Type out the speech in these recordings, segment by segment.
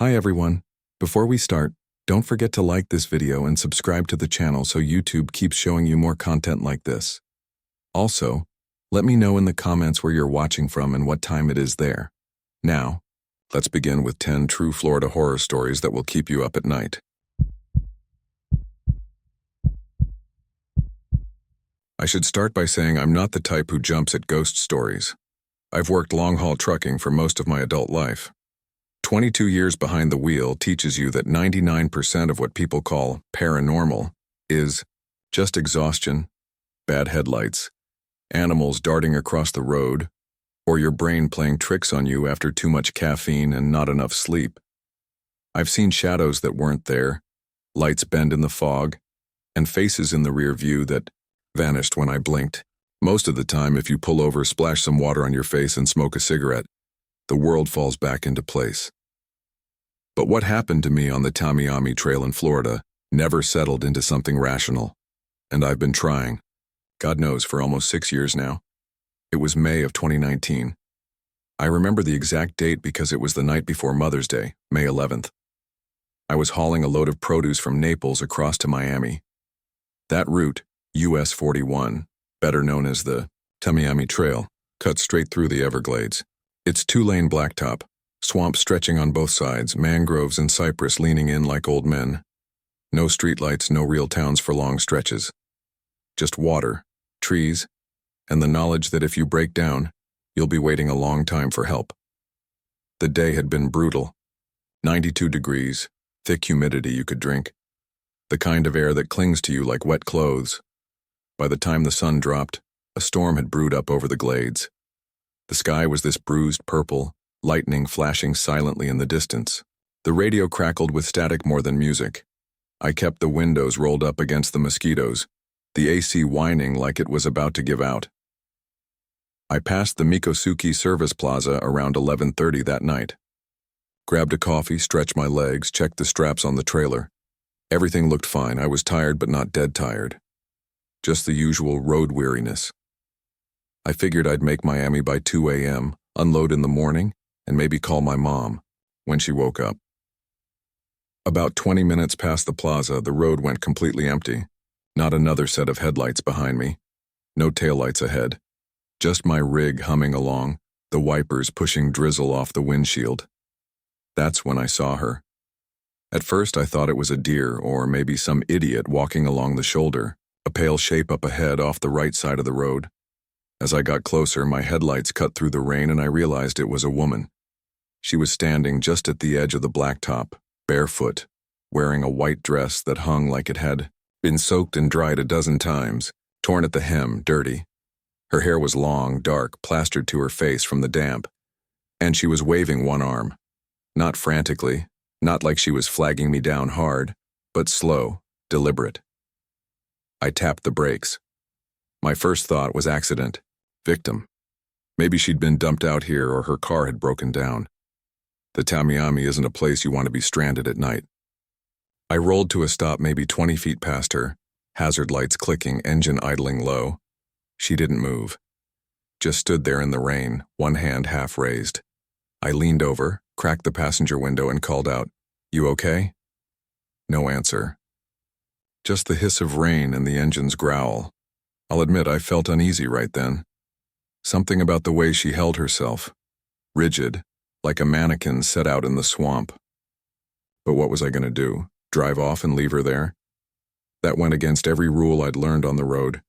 Hi everyone. Before we start, don't forget to like this video and subscribe to the channel so YouTube keeps showing you more content like this. Also, let me know in the comments where you're watching from and what time it is there. Now, let's begin with 10 true Florida horror stories that will keep you up at night. I should start by saying I'm not the type who jumps at ghost stories. I've worked long-haul trucking for most of my adult life. 22 years behind the wheel teaches you that 99% of what people call paranormal is just exhaustion, bad headlights, animals darting across the road, or your brain playing tricks on you after too much caffeine and not enough sleep. I've seen shadows that weren't there, lights bend in the fog, and faces in the rear view that vanished when I blinked. Most of the time, if you pull over, splash some water on your face, and smoke a cigarette, the world falls back into place. But what happened to me on the Tamiami Trail in Florida never settled into something rational, and I've been trying, God knows, for almost 6 years now. It was May of 2019. I remember the exact date because it was the night before Mother's Day, May 11th. I was hauling a load of produce from Naples across to Miami. That route, US 41, better known as the Tamiami Trail, cuts straight through the Everglades. It's two-lane blacktop, swamps stretching on both sides, mangroves and cypress leaning in like old men. No streetlights, no real towns for long stretches. Just water, trees, and the knowledge that if you break down, you'll be waiting a long time for help. The day had been brutal. 92 degrees, thick humidity you could drink. The kind of air that clings to you like wet clothes. By the time the sun dropped, a storm had brewed up over the glades. The sky was this bruised purple, lightning flashing silently in the distance. The radio crackled with static more than music. I kept the windows rolled up against the mosquitoes, the AC whining like it was about to give out. I passed the Mikosuke Service Plaza around 11:30 that night. Grabbed a coffee, stretched my legs, checked the straps on the trailer. Everything looked fine. I was tired but not dead tired. Just the usual road weariness. I figured I'd make Miami by 2 a.m., unload in the morning, and maybe call my mom when she woke up. About 20 minutes past the plaza, the road went completely empty. Not another set of headlights behind me. No taillights ahead. Just my rig humming along, the wipers pushing drizzle off the windshield. That's when I saw her. At first I thought it was a deer or maybe some idiot walking along the shoulder, a pale shape up ahead off the right side of the road. As I got closer, my headlights cut through the rain and I realized it was a woman. She was standing just at the edge of the blacktop, barefoot, wearing a white dress that hung like it had been soaked and dried a dozen times, torn at the hem, dirty. Her hair was long, dark, plastered to her face from the damp, and she was waving one arm. Not frantically, not like she was flagging me down hard, but slow, deliberate. I tapped the brakes. My first thought was accident. Victim. Maybe she'd been dumped out here or her car had broken down. The Tamiami isn't a place you want to be stranded at night. I rolled to a stop maybe 20 feet past her, hazard lights clicking, engine idling low. She didn't move. Just stood there in the rain, one hand half raised. I leaned over, cracked the passenger window and called out, "You okay?" No answer. Just the hiss of rain and the engine's growl. I'll admit I felt uneasy right then. Something about the way she held herself. Rigid, like a mannequin set out in the swamp. But what was I going to do? Drive off and leave her there? That went against every rule I'd learned on the road.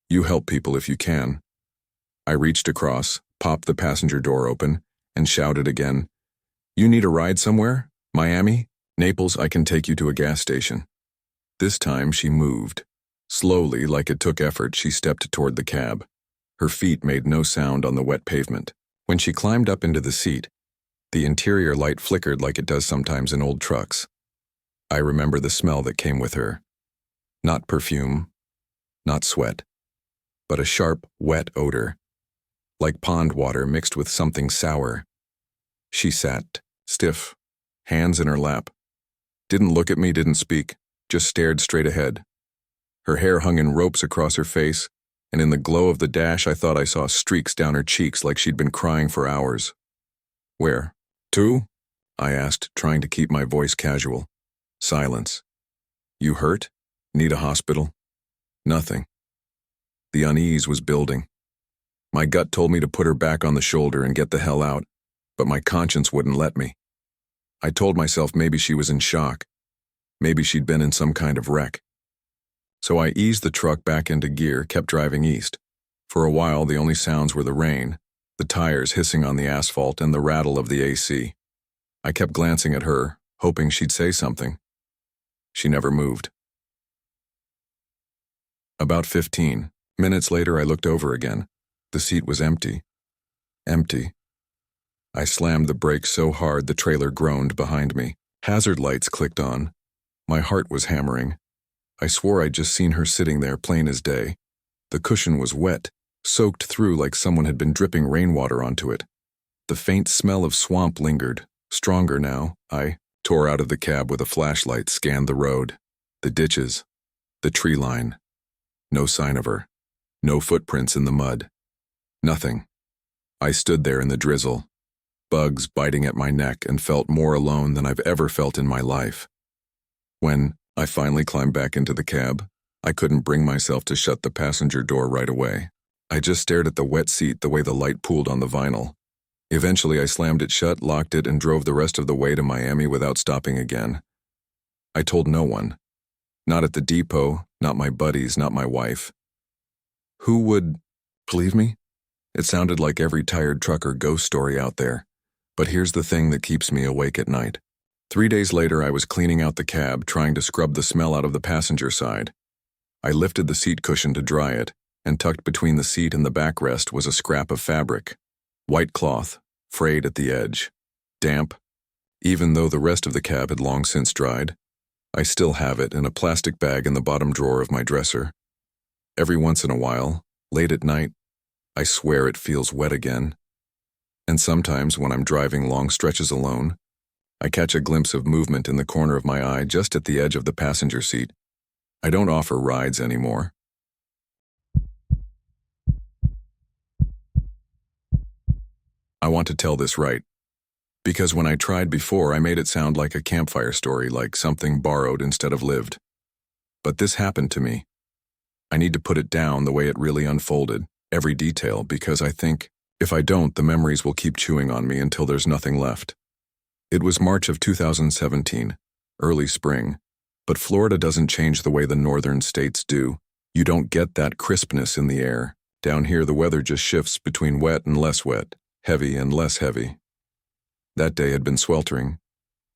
You help people if you can. I reached across, popped the passenger door open, and shouted again, "You need a ride somewhere? Miami? Naples? I can take you to a gas station." This time she moved. Slowly, like it took effort, she stepped toward the cab. Her feet made no sound on the wet pavement. When she climbed up into the seat, the interior light flickered like it does sometimes in old trucks. I remember the smell that came with her. Not perfume, not sweat, but a sharp, wet odor, like pond water mixed with something sour. She sat, stiff, hands in her lap. Didn't look at me, didn't speak, just stared straight ahead. Her hair hung in ropes across her face, and in the glow of the dash I thought I saw streaks down her cheeks like she'd been crying for hours. "Where? To?" I asked, trying to keep my voice casual. Silence. You hurt? Need a hospital? Nothing. The unease was building. My gut told me to put her back on the shoulder and get the hell out, but my conscience wouldn't let me. I told myself maybe she was in shock. Maybe she'd been in some kind of wreck. So I eased the truck back into gear, kept driving east. For a while, the only sounds were the rain, the tires hissing on the asphalt, and the rattle of the AC. I kept glancing at her, hoping she'd say something. She never moved. About 15 minutes later, I looked over again. The seat was empty. Empty. I slammed the brakes so hard the trailer groaned behind me. Hazard lights clicked on. My heart was hammering. I swore I'd just seen her sitting there plain as day. The cushion was wet, soaked through like someone had been dripping rainwater onto it. The faint smell of swamp lingered, stronger now. I tore out of the cab with a flashlight, scanned the road, the ditches, the tree line. No sign of her. No footprints in the mud. Nothing. I stood there in the drizzle, bugs biting at my neck, and felt more alone than I've ever felt in my life. When I finally climbed back into the cab, I couldn't bring myself to shut the passenger door right away. I just stared at the wet seat the way the light pooled on the vinyl. Eventually, I slammed it shut, locked it, and drove the rest of the way to Miami without stopping again. I told no one. Not at the depot, not my buddies, not my wife. Who would believe me? It sounded like every tired trucker ghost story out there. But here's the thing that keeps me awake at night. 3 days later, I was cleaning out the cab, trying to scrub the smell out of the passenger side. I lifted the seat cushion to dry it, and tucked between the seat and the backrest was a scrap of fabric. White cloth, frayed at the edge. Damp. Even though the rest of the cab had long since dried, I still have it in a plastic bag in the bottom drawer of my dresser. Every once in a while, late at night, I swear it feels wet again. And sometimes when I'm driving long stretches alone, I catch a glimpse of movement in the corner of my eye just at the edge of the passenger seat. I don't offer rides anymore. I want to tell this right. Because when I tried before, I made it sound like a campfire story, like something borrowed instead of lived. But this happened to me. I need to put it down the way it really unfolded, every detail, because I think if I don't, the memories will keep chewing on me until there's nothing left. It was March of 2017, early spring, but Florida doesn't change the way the northern states do. You don't get that crispness in the air. Down here, the weather just shifts between wet and less wet, heavy and less heavy. That day had been sweltering,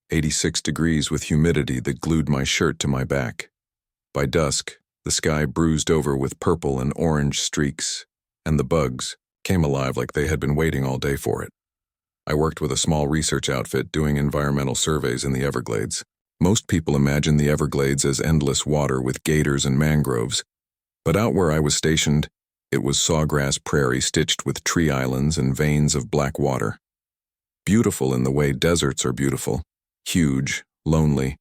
86 degrees with humidity that glued my shirt to my back. By dusk, the sky bruised over with purple and orange streaks, and the bugs came alive like they had been waiting all day for it. I worked with a small research outfit doing environmental surveys in the Everglades. Most people imagine the Everglades as endless water with gators and mangroves, but out where I was stationed, it was sawgrass prairie stitched with tree islands and veins of black water. Beautiful in the way deserts are beautiful, huge, lonely,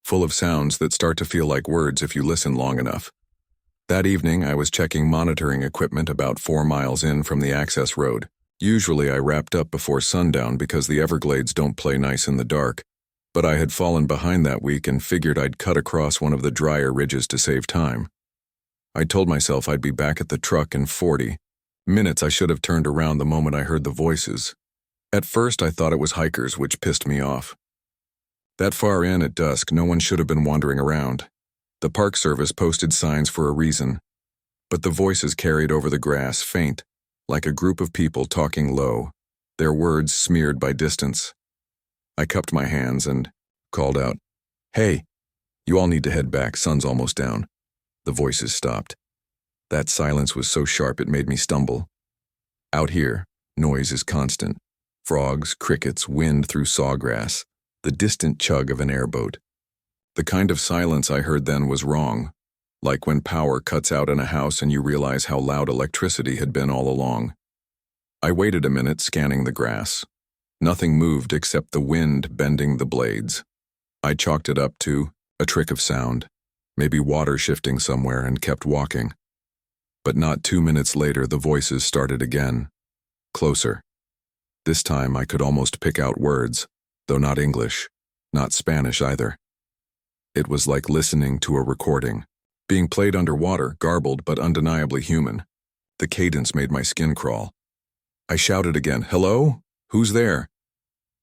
full of sounds that start to feel like words if you listen long enough. That evening, I was checking monitoring equipment about 4 miles in from the access road. Usually I wrapped up before sundown because the Everglades don't play nice in the dark, but I had fallen behind that week and figured I'd cut across one of the drier ridges to save time. I told myself I'd be back at the truck in 40 minutes. I should have turned around the moment I heard the voices. At first I thought it was hikers, which pissed me off. That far in at dusk, no one should have been wandering around. The Park Service posted signs for a reason, but the voices carried over the grass, faint, like a group of people talking low, their words smeared by distance. I cupped my hands and called out, "Hey, you all need to head back, sun's almost down." The voices stopped. That silence was so sharp it made me stumble. Out here, noise is constant. Frogs, crickets, wind through sawgrass, the distant chug of an airboat. The kind of silence I heard then was wrong, like when power cuts out in a house and you realize how loud electricity had been all along. I waited a minute, scanning the grass. Nothing moved except the wind bending the blades. I chalked it up to a trick of sound, maybe water shifting somewhere, and kept walking. But not 2 minutes later, the voices started again. Closer. This time I could almost pick out words. though not English, not Spanish either. It was like listening to a recording, being played underwater, garbled but undeniably human. The cadence made my skin crawl. I shouted again, "Hello? Who's there?"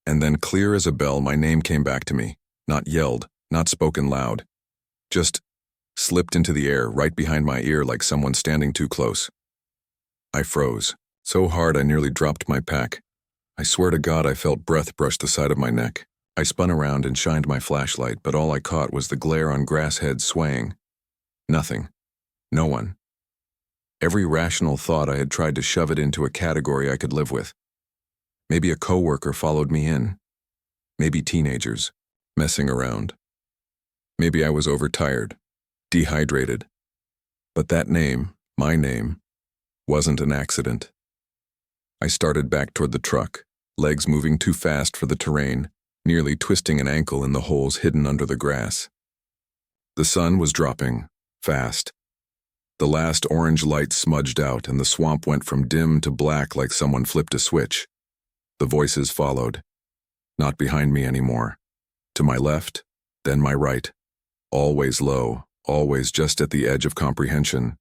And then, clear as a bell, my name came back to me, not yelled, not spoken loud, just slipped into the air right behind my ear like someone standing too close. I froze, so hard I nearly dropped my pack. I swear to God I felt breath brush the side of my neck. I spun around and shined my flashlight, but all I caught was the glare on grass heads swaying. Nothing. No one. Every rational thought I had tried to shove it into a category I could live with. Maybe a coworker followed me in. Maybe teenagers, messing around. Maybe I was overtired, dehydrated. But that name, my name, wasn't an accident. I started back toward the truck, legs moving too fast for the terrain, nearly twisting an ankle in the holes hidden under the grass. The sun was dropping, fast. The last orange light smudged out and the swamp went from dim to black like someone flipped a switch. The voices followed. Not behind me anymore. To my left, then my right. Always low, always just at the edge of comprehension.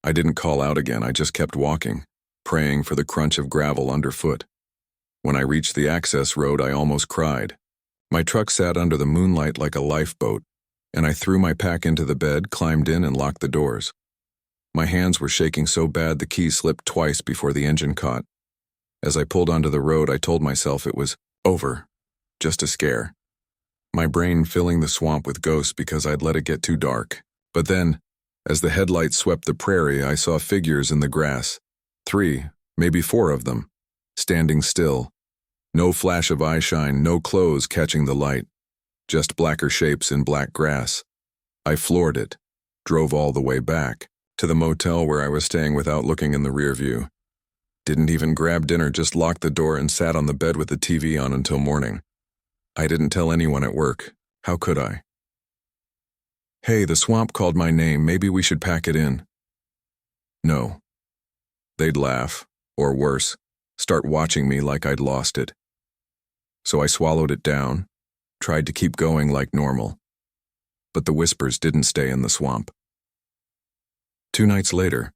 I didn't call out again, I just kept walking, praying for the crunch of gravel underfoot. When I reached the access road, I almost cried. My truck sat under the moonlight like a lifeboat, and I threw my pack into the bed, climbed in, and locked the doors. My hands were shaking so bad the keys slipped twice before the engine caught. As I pulled onto the road, I told myself it was over, just a scare. My brain filling the swamp with ghosts because I'd let it get too dark. But then, as the headlights swept the prairie, I saw figures in the grass. 3, maybe 4 of them, standing still. No flash of eyeshine, no clothes catching the light. Just blacker shapes in black grass. I floored it, drove all the way back, to the motel where I was staying without looking in the rear view. Didn't even grab dinner, just locked the door and sat on the bed with the TV on until morning. I didn't tell anyone at work. How could I? "Hey, the swamp called my name, maybe we should pack it in." No. They'd laugh, or worse, start watching me like I'd lost it. So I swallowed it down, tried to keep going like normal. But the whispers didn't stay in the swamp. 2 nights later,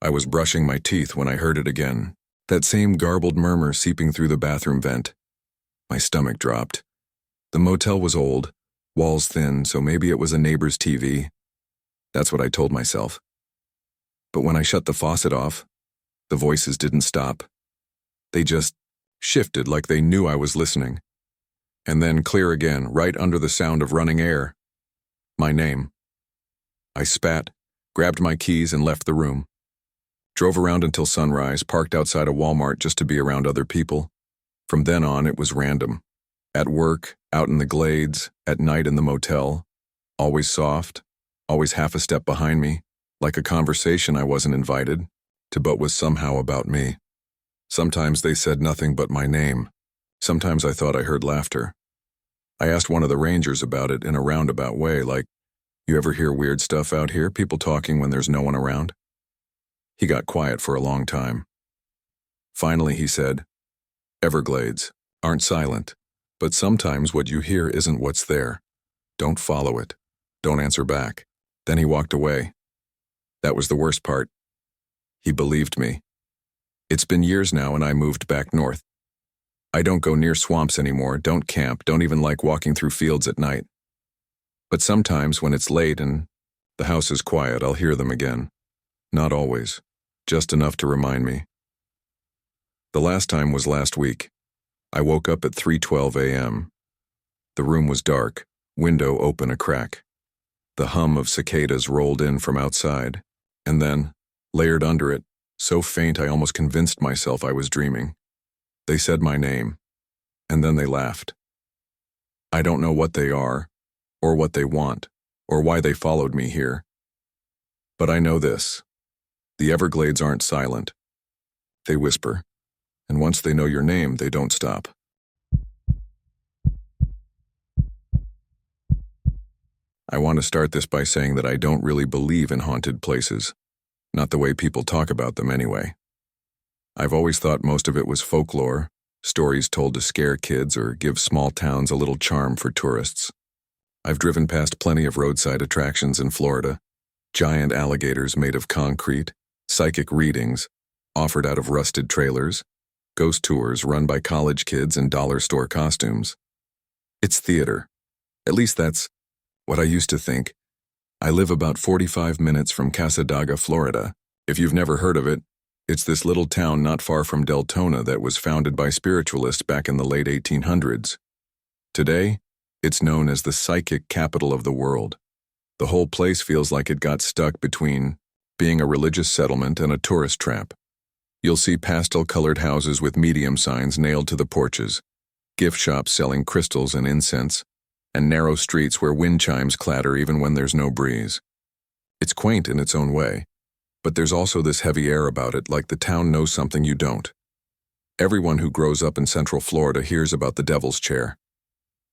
I was brushing my teeth when I heard it again, that same garbled murmur seeping through the bathroom vent. My stomach dropped. The motel was old, walls thin, so maybe it was a neighbor's TV. That's what I told myself. But when I shut the faucet off, the voices didn't stop. They just shifted like they knew I was listening. And then clear again, right under the sound of running air. My name. I spat, grabbed my keys and left the room. Drove around until sunrise, parked outside a Walmart just to be around other people. From then on, it was random. At work, out in the glades, at night in the motel. Always soft, always half a step behind me, like a conversation I wasn't invited to but was somehow about me. Sometimes they said nothing but my name. Sometimes I thought I heard laughter. I asked one of the rangers about it in a roundabout way, like, "You ever hear weird stuff out here, people talking when there's no one around?" He got quiet for a long time. Finally he said, "Everglades aren't silent, but sometimes what you hear isn't what's there. Don't follow it. Don't answer back." Then he walked away. That was the worst part. He believed me. It's been years now and I moved back north. I don't go near swamps anymore, don't camp, don't even like walking through fields at night. But sometimes when it's late and the house is quiet, I'll hear them again. Not always, just enough to remind me. The last time was last week. I woke up at 3:12 a.m. The room was dark, window open a crack. The hum of cicadas rolled in from outside, and then, layered under it, so faint I almost convinced myself I was dreaming. They said my name, and then they laughed. I don't know what they are, or what they want, or why they followed me here. But I know this. The Everglades aren't silent. They whisper, and once they know your name, they don't stop. I want to start this by saying that I don't really believe in haunted places. Not the way people talk about them anyway. I've always thought most of it was folklore, stories told to scare kids or give small towns a little charm for tourists. I've driven past plenty of roadside attractions in Florida, giant alligators made of concrete, psychic readings offered out of rusted trailers, ghost tours run by college kids in dollar store costumes. It's theater. At least that's what I used to think. I live about 45 minutes from Cassadaga, Florida. If you've never heard of it, it's this little town not far from Deltona that was founded by spiritualists back in the late 1800s. Today, it's known as the psychic capital of the world. The whole place feels like it got stuck between being a religious settlement and a tourist trap. You'll see pastel-colored houses with medium signs nailed to the porches, gift shops selling crystals and incense, and narrow streets where wind chimes clatter even when there's no breeze. It's quaint in its own way, but there's also this heavy air about it, like the town knows something you don't. Everyone who grows up in Central Florida hears about the Devil's Chair.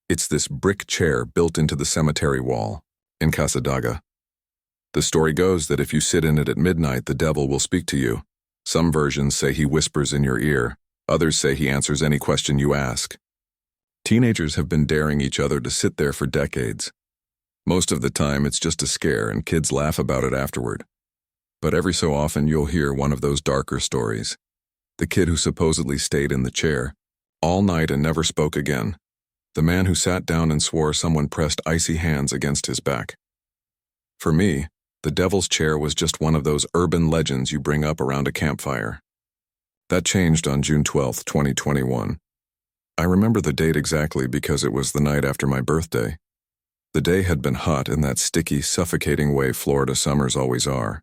It's this brick chair built into the cemetery wall in Cassadaga. The story goes that if you sit in it at midnight, the devil will speak to you. Some versions say he whispers in your ear. Others say he answers any question you ask. Teenagers have been daring each other to sit there for decades. Most of the time, it's just a scare, and kids laugh about it afterward. But every so often, you'll hear one of those darker stories. The kid who supposedly stayed in the chair all night and never spoke again. The man who sat down and swore someone pressed icy hands against his back. For me, the Devil's Chair was just one of those urban legends you bring up around a campfire. That changed on June 12, 2021. I remember the date exactly because it was the night after my birthday. The day had been hot in that sticky, suffocating way Florida summers always are.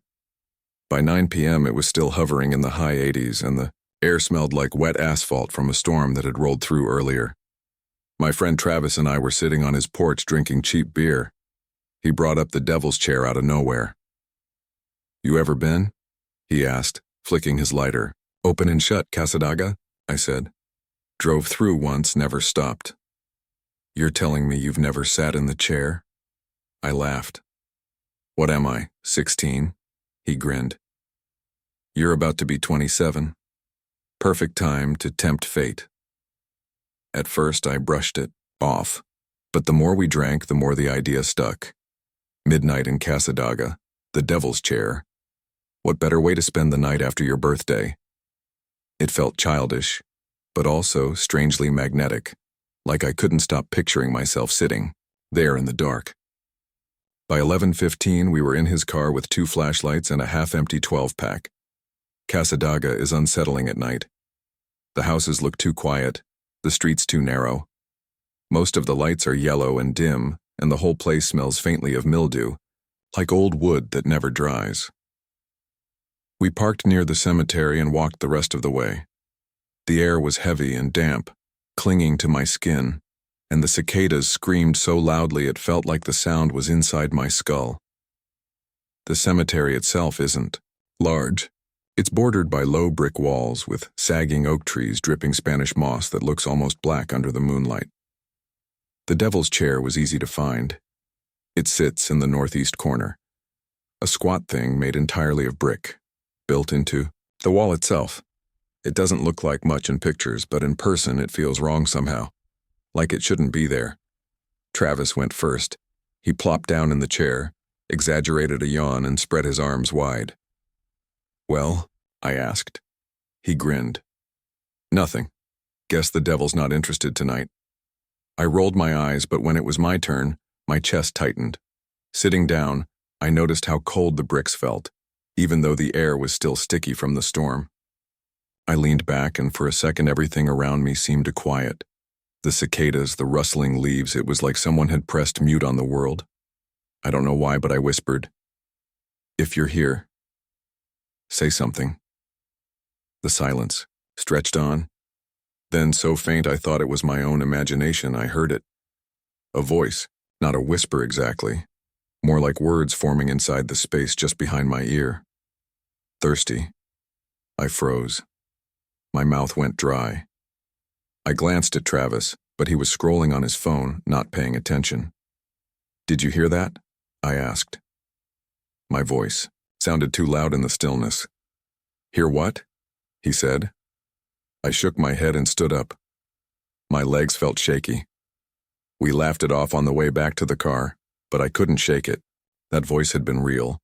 By 9 p.m. it was still hovering in the high 80s, and the air smelled like wet asphalt from a storm that had rolled through earlier. My friend Travis and I were sitting on his porch drinking cheap beer. He brought up the Devil's Chair out of nowhere. "You ever been?" he asked, flicking his lighter. "Open and shut, Cassadaga," I said. "Drove through once, never stopped." "You're telling me you've never sat in the chair?" I laughed. "What am I, 16? He grinned. "You're about to be 27. Perfect time to tempt fate." At first, I brushed it off, but the more we drank, the more the idea stuck. Midnight in Cassadaga, the Devil's Chair. What better way to spend the night after your birthday? It felt childish, but also strangely magnetic, like I couldn't stop picturing myself sitting there in the dark. By 11:15, we were in his car with 2 flashlights and a half-empty 12-pack. Cassadaga is unsettling at night. The houses look too quiet, the streets too narrow. Most of the lights are yellow and dim, and the whole place smells faintly of mildew, like old wood that never dries. We parked near the cemetery and walked the rest of the way. The air was heavy and damp, clinging to my skin, and the cicadas screamed so loudly it felt like the sound was inside my skull. The cemetery itself isn't large. It's bordered by low brick walls with sagging oak trees dripping Spanish moss that looks almost black under the moonlight. The Devil's Chair was easy to find. It sits in the northeast corner, a squat thing made entirely of brick, built into the wall itself. It doesn't look like much in pictures, but in person it feels wrong somehow, like it shouldn't be there. Travis went first. He plopped down in the chair, exaggerated a yawn, and spread his arms wide. "Well?" I asked. He grinned. "Nothing. Guess the devil's not interested tonight." I rolled my eyes, but when it was my turn, my chest tightened. Sitting down, I noticed how cold the bricks felt, even though the air was still sticky from the storm. I leaned back, and for a second everything around me seemed to quiet. The cicadas, the rustling leaves, it was like someone had pressed mute on the world. I don't know why, but I whispered, "If you're here, say something." The silence stretched on. Then, so faint I thought it was my own imagination, I heard it. A voice, not a whisper exactly, more like words forming inside the space just behind my ear. "Thirsty." I froze. My mouth went dry. I glanced at Travis, but he was scrolling on his phone, not paying attention. "Did you hear that?" I asked. My voice sounded too loud in the stillness. "Hear what?" he said. I shook my head and stood up. My legs felt shaky. We laughed it off on the way back to the car, but I couldn't shake it. That voice had been real.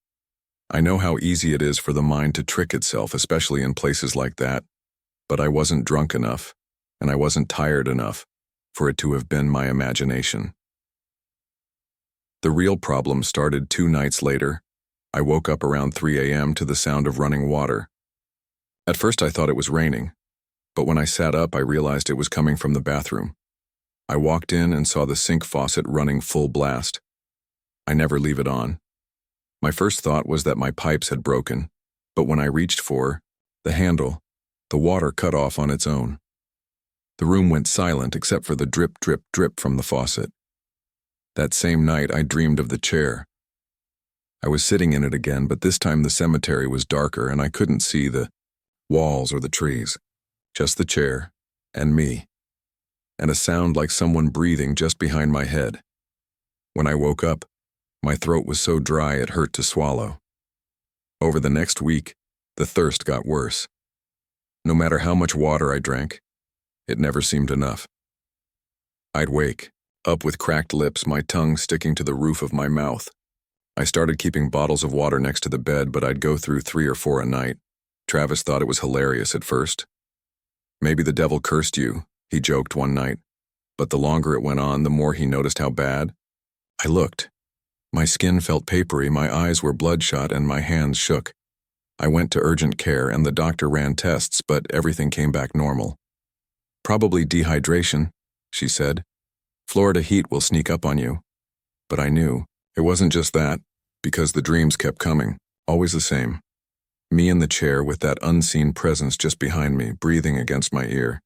I know how easy it is for the mind to trick itself, especially in places like that, but I wasn't drunk enough, and I wasn't tired enough for it to have been my imagination. The real problem started 2 nights later. I woke up around 3 a.m. to the sound of running water. At first I thought it was raining, but when I sat up I realized it was coming from the bathroom. I walked in and saw the sink faucet running full blast. I never leave it on. My first thought was that my pipes had broken, but when I reached for the handle, the water cut off on its own. The room went silent except for the drip, drip, drip from the faucet. That same night I dreamed of the chair. I was sitting in it again, but this time the cemetery was darker and I couldn't see the walls or the trees, just the chair and me, and a sound like someone breathing just behind my head. When I woke up, my throat was so dry it hurt to swallow. Over the next week, the thirst got worse. No matter how much water I drank, it never seemed enough. I'd wake up with cracked lips, my tongue sticking to the roof of my mouth. I started keeping bottles of water next to the bed, but I'd go through 3 or 4 a night. Travis thought it was hilarious at first. "Maybe the devil cursed you," he joked one night, but the longer it went on, the more he noticed how bad. I looked. My skin felt papery, my eyes were bloodshot, and my hands shook. I went to urgent care, and the doctor ran tests, but everything came back normal. "Probably dehydration," she said. "Florida heat will sneak up on you." But I knew it wasn't just that, because the dreams kept coming, always the same. Me in the chair with that unseen presence just behind me, breathing against my ear.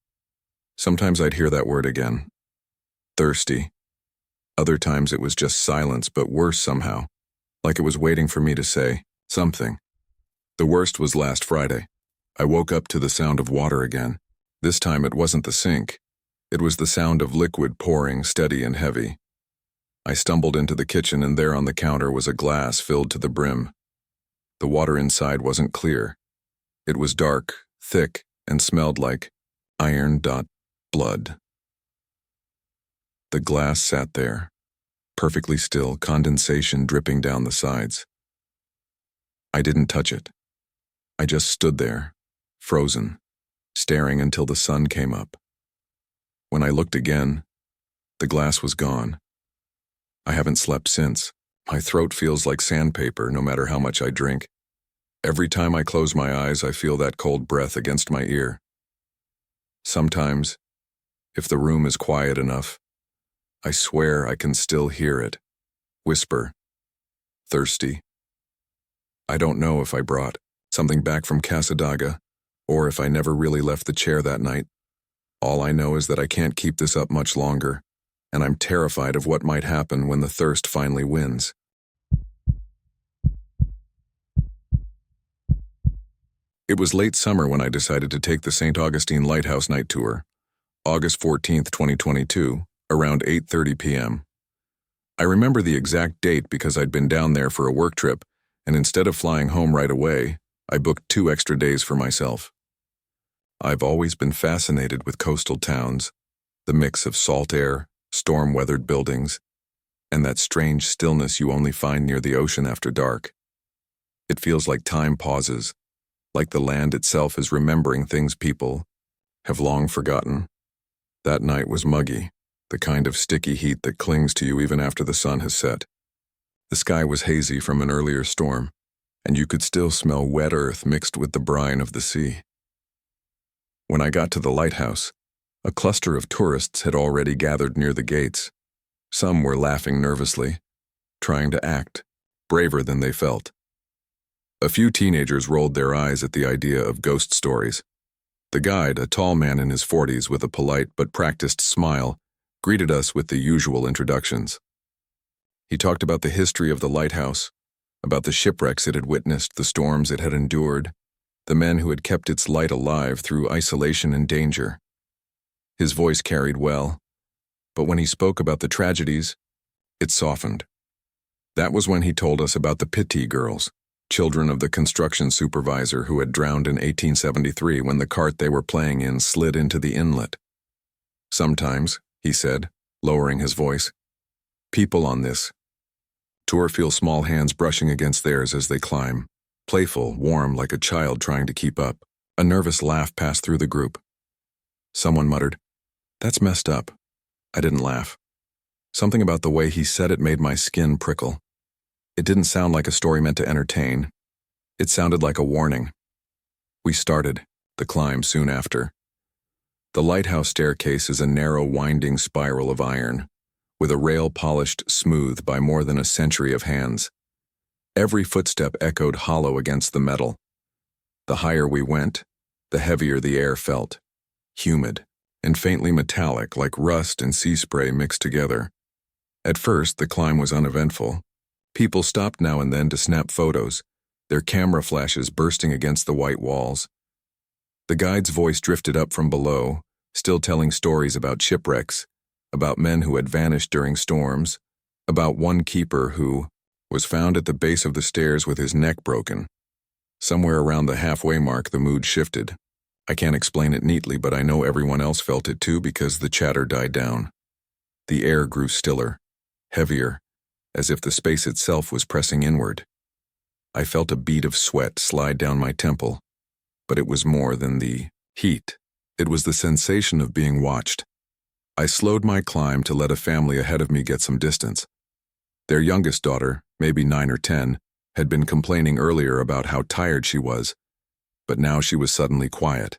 Sometimes I'd hear that word again. Thirsty. Other times it was just silence, but worse somehow, like it was waiting for me to say something. The worst was last Friday. I woke up to the sound of water again. This time it wasn't the sink. It was the sound of liquid pouring, steady and heavy. I stumbled into the kitchen, and there on the counter was a glass filled to the brim. The water inside wasn't clear. It was dark, thick, and smelled like iron-blood. The glass sat there, perfectly still, condensation dripping down the sides. I didn't touch it. I just stood there, frozen, staring until the sun came up. When I looked again, the glass was gone. I haven't slept since. My throat feels like sandpaper no matter how much I drink. Every time I close my eyes, I feel that cold breath against my ear. Sometimes, if the room is quiet enough, I swear I can still hear it. Whisper. Thirsty. I don't know if I brought something back from Casadaga, or if I never really left the chair that night. All I know is that I can't keep this up much longer, and I'm terrified of what might happen when the thirst finally wins. It was late summer when I decided to take the St. Augustine Lighthouse night tour, August 14th, 2022, around 8:30 p.m. I remember the exact date because I'd been down there for a work trip, and instead of flying home right away, I booked 2 extra days for myself. I've always been fascinated with coastal towns, the mix of salt air, storm-weathered buildings, and that strange stillness you only find near the ocean after dark. It feels like time pauses, like the land itself is remembering things people have long forgotten. That night was muggy, the kind of sticky heat that clings to you even after the sun has set. The sky was hazy from an earlier storm, and you could still smell wet earth mixed with the brine of the sea. When I got to the lighthouse, a cluster of tourists had already gathered near the gates. Some were laughing nervously, trying to act braver than they felt. A few teenagers rolled their eyes at the idea of ghost stories. The guide, a tall man in his 40s with a polite but practiced smile, greeted us with the usual introductions. He talked about the history of the lighthouse, about the shipwrecks it had witnessed, the storms it had endured, the men who had kept its light alive through isolation and danger. His voice carried well, but when he spoke about the tragedies, it softened. That was when he told us about the Pitti girls, children of the construction supervisor who had drowned in 1873 when the cart they were playing in slid into the inlet. Sometimes, he said, lowering his voice, people on this tour feel small hands brushing against theirs as they climb, playful, warm like a child trying to keep up. A nervous laugh passed through the group. Someone muttered, "That's messed up." I didn't laugh. Something about the way he said it made my skin prickle. It didn't sound like a story meant to entertain. It sounded like a warning. We started, the climb soon after. The lighthouse staircase is a narrow, winding spiral of iron, with a rail polished smooth by more than a century of hands. Every footstep echoed hollow against the metal. The higher we went, the heavier the air felt, humid and faintly metallic like rust and sea spray mixed together. At first, the climb was uneventful. People stopped now and then to snap photos, their camera flashes bursting against the white walls. The guide's voice drifted up from below, still telling stories about shipwrecks, about men who had vanished during storms, about one keeper who was found at the base of the stairs with his neck broken. Somewhere around the halfway mark, the mood shifted. I can't explain it neatly, but I know everyone else felt it too because the chatter died down. The air grew stiller, heavier, as if the space itself was pressing inward. I felt a bead of sweat slide down my temple, but it was more than the heat. It was the sensation of being watched. I slowed my climb to let a family ahead of me get some distance. Their youngest daughter, maybe 9 or 10, had been complaining earlier about how tired she was, but now she was suddenly quiet.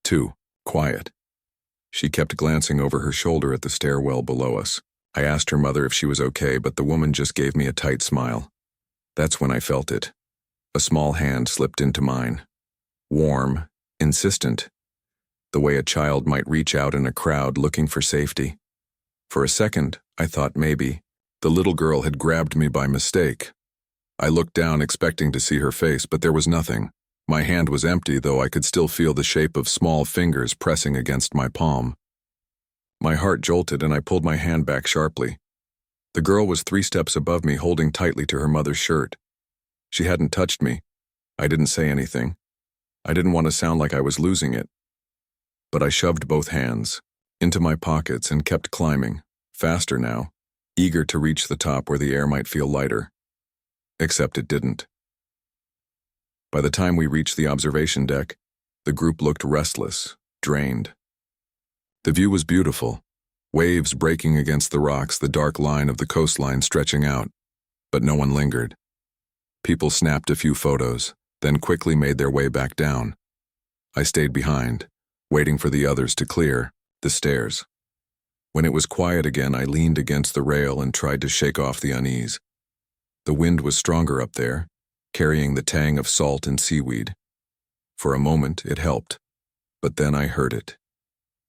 Too quiet. She kept glancing over her shoulder at the stairwell below us. I asked her mother if she was okay, but the woman just gave me a tight smile. That's when I felt it. A small hand slipped into mine. Warm, insistent, the way a child might reach out in a crowd looking for safety. For a second, I thought maybe the little girl had grabbed me by mistake. I looked down expecting to see her face, but there was nothing. My hand was empty, though I could still feel the shape of small fingers pressing against my palm. My heart jolted and I pulled my hand back sharply. The girl was 3 steps above me, holding tightly to her mother's shirt. She hadn't touched me. I didn't say anything. I didn't want to sound like I was losing it. But I shoved both hands into my pockets and kept climbing, faster now, eager to reach the top where the air might feel lighter. Except it didn't. By the time we reached the observation deck, the group looked restless, drained. The view was beautiful, waves breaking against the rocks, the dark line of the coastline stretching out, but no one lingered. People snapped a few photos, then quickly made their way back down. I stayed behind, waiting for the others to clear the stairs. When it was quiet again, I leaned against the rail and tried to shake off the unease. The wind was stronger up there, carrying the tang of salt and seaweed. For a moment, it helped, but then I heard it.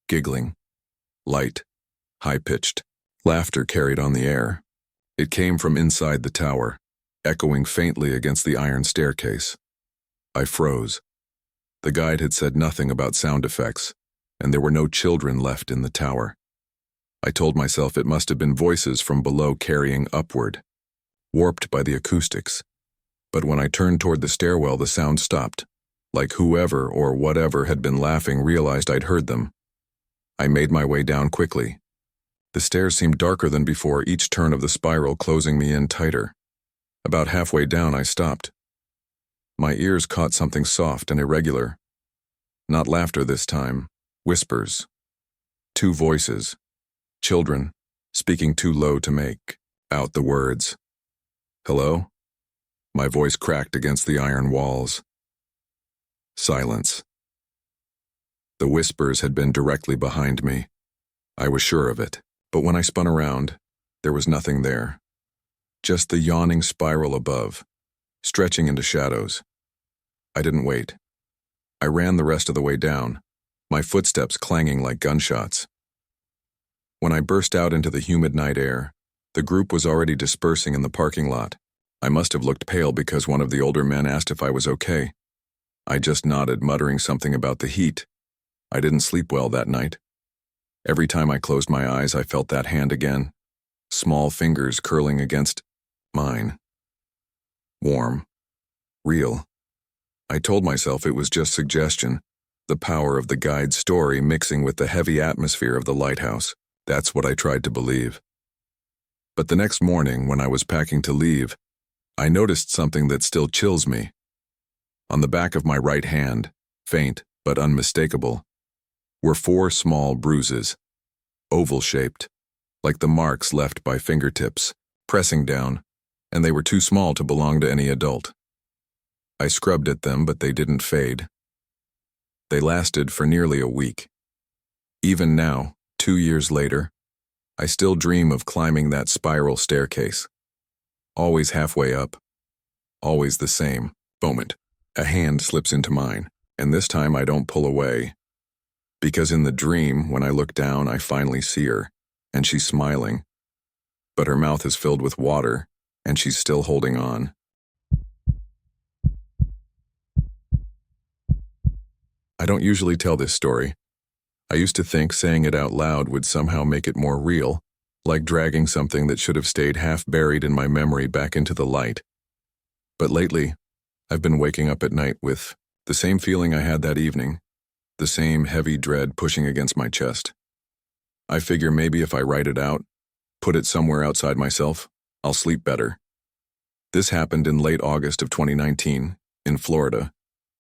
Giggling. Light. High-pitched. Laughter carried on the air. It came from inside the tower, echoing faintly against the iron staircase. I froze. The guide had said nothing about sound effects, and there were no children left in the tower. I told myself it must have been voices from below carrying upward, warped by the acoustics. But when I turned toward the stairwell, the sound stopped, like whoever or whatever had been laughing realized I'd heard them. I made my way down quickly. The stairs seemed darker than before, each turn of the spiral closing me in tighter. About halfway down, I stopped. My ears caught something soft and irregular. Not laughter this time, whispers. 2 voices. Children, speaking too low to make out the words. Hello? My voice cracked against the iron walls. Silence. The whispers had been directly behind me. I was sure of it, but when I spun around, there was nothing there. Just the yawning spiral above, stretching into shadows. I didn't wait. I ran the rest of the way down, my footsteps clanging like gunshots. When I burst out into the humid night air, the group was already dispersing in the parking lot. I must have looked pale because one of the older men asked if I was okay. I just nodded, muttering something about the heat. I didn't sleep well that night. Every time I closed my eyes, I felt that hand again, small fingers curling against mine. Warm, real. I told myself it was just suggestion, the power of the guide's story mixing with the heavy atmosphere of the lighthouse. That's what I tried to believe. But the next morning, when I was packing to leave, I noticed something that still chills me. On the back of my right hand, faint but unmistakable, were 4 small bruises, oval-shaped, like the marks left by fingertips, pressing down, and they were too small to belong to any adult. I scrubbed at them, but they didn't fade. They lasted for nearly a week. Even now, 2 years later, I still dream of climbing that spiral staircase. Always halfway up. Always the same moment. A hand slips into mine, and this time I don't pull away. Because in the dream, when I look down, I finally see her, and she's smiling. But her mouth is filled with water, and she's still holding on. I don't usually tell this story. I used to think saying it out loud would somehow make it more real, like dragging something that should have stayed half buried in my memory back into the light. But lately, I've been waking up at night with the same feeling I had that evening, the same heavy dread pushing against my chest. I figure maybe if I write it out, put it somewhere outside myself, I'll sleep better. This happened in late August of 2019, in Florida,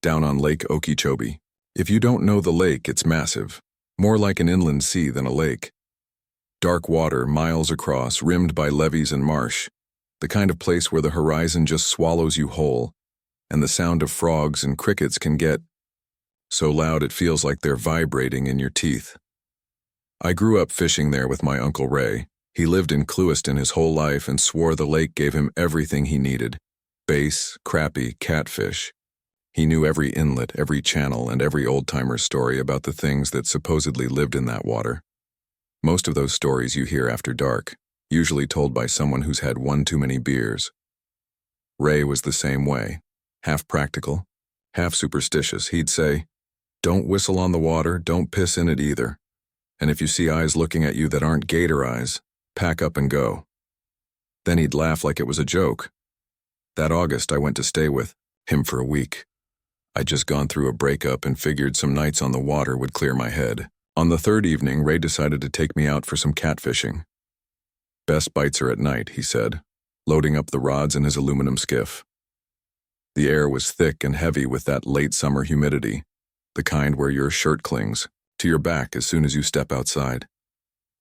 down on Lake Okeechobee. If you don't know the lake, it's massive, more like an inland sea than a lake. Dark water, miles across, rimmed by levees and marsh, the kind of place where the horizon just swallows you whole, and the sound of frogs and crickets can get so loud it feels like they're vibrating in your teeth. I grew up fishing there with my Uncle Ray. He lived in Clewiston his whole life and swore the lake gave him everything he needed: bass, crappie, catfish. He knew every inlet, every channel, and every old-timer's story about the things that supposedly lived in that water. Most of those stories you hear after dark, usually told by someone who's had one too many beers. Ray was the same way, half practical, half superstitious. He'd say, "Don't whistle on the water, don't piss in it either. And if you see eyes looking at you that aren't gator eyes, pack up and go." Then he'd laugh like it was a joke. That August, I went to stay with him for a week. I'd just gone through a breakup and figured some nights on the water would clear my head. On the 3rd evening, Ray decided to take me out for some catfishing. "Best bites are at night," he said, loading up the rods in his aluminum skiff. The air was thick and heavy with that late summer humidity, the kind where your shirt clings to your back as soon as you step outside.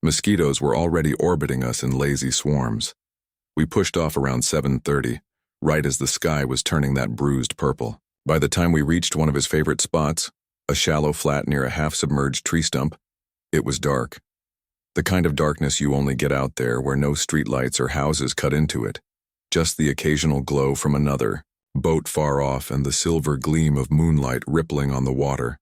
Mosquitoes were already orbiting us in lazy swarms. We pushed off around 7:30, right as the sky was turning that bruised purple. By the time we reached one of his favorite spots, a shallow flat near a half-submerged tree stump, it was dark. The kind of darkness you only get out there where no streetlights or houses cut into it, just the occasional glow from another boat far off and the silver gleam of moonlight rippling on the water.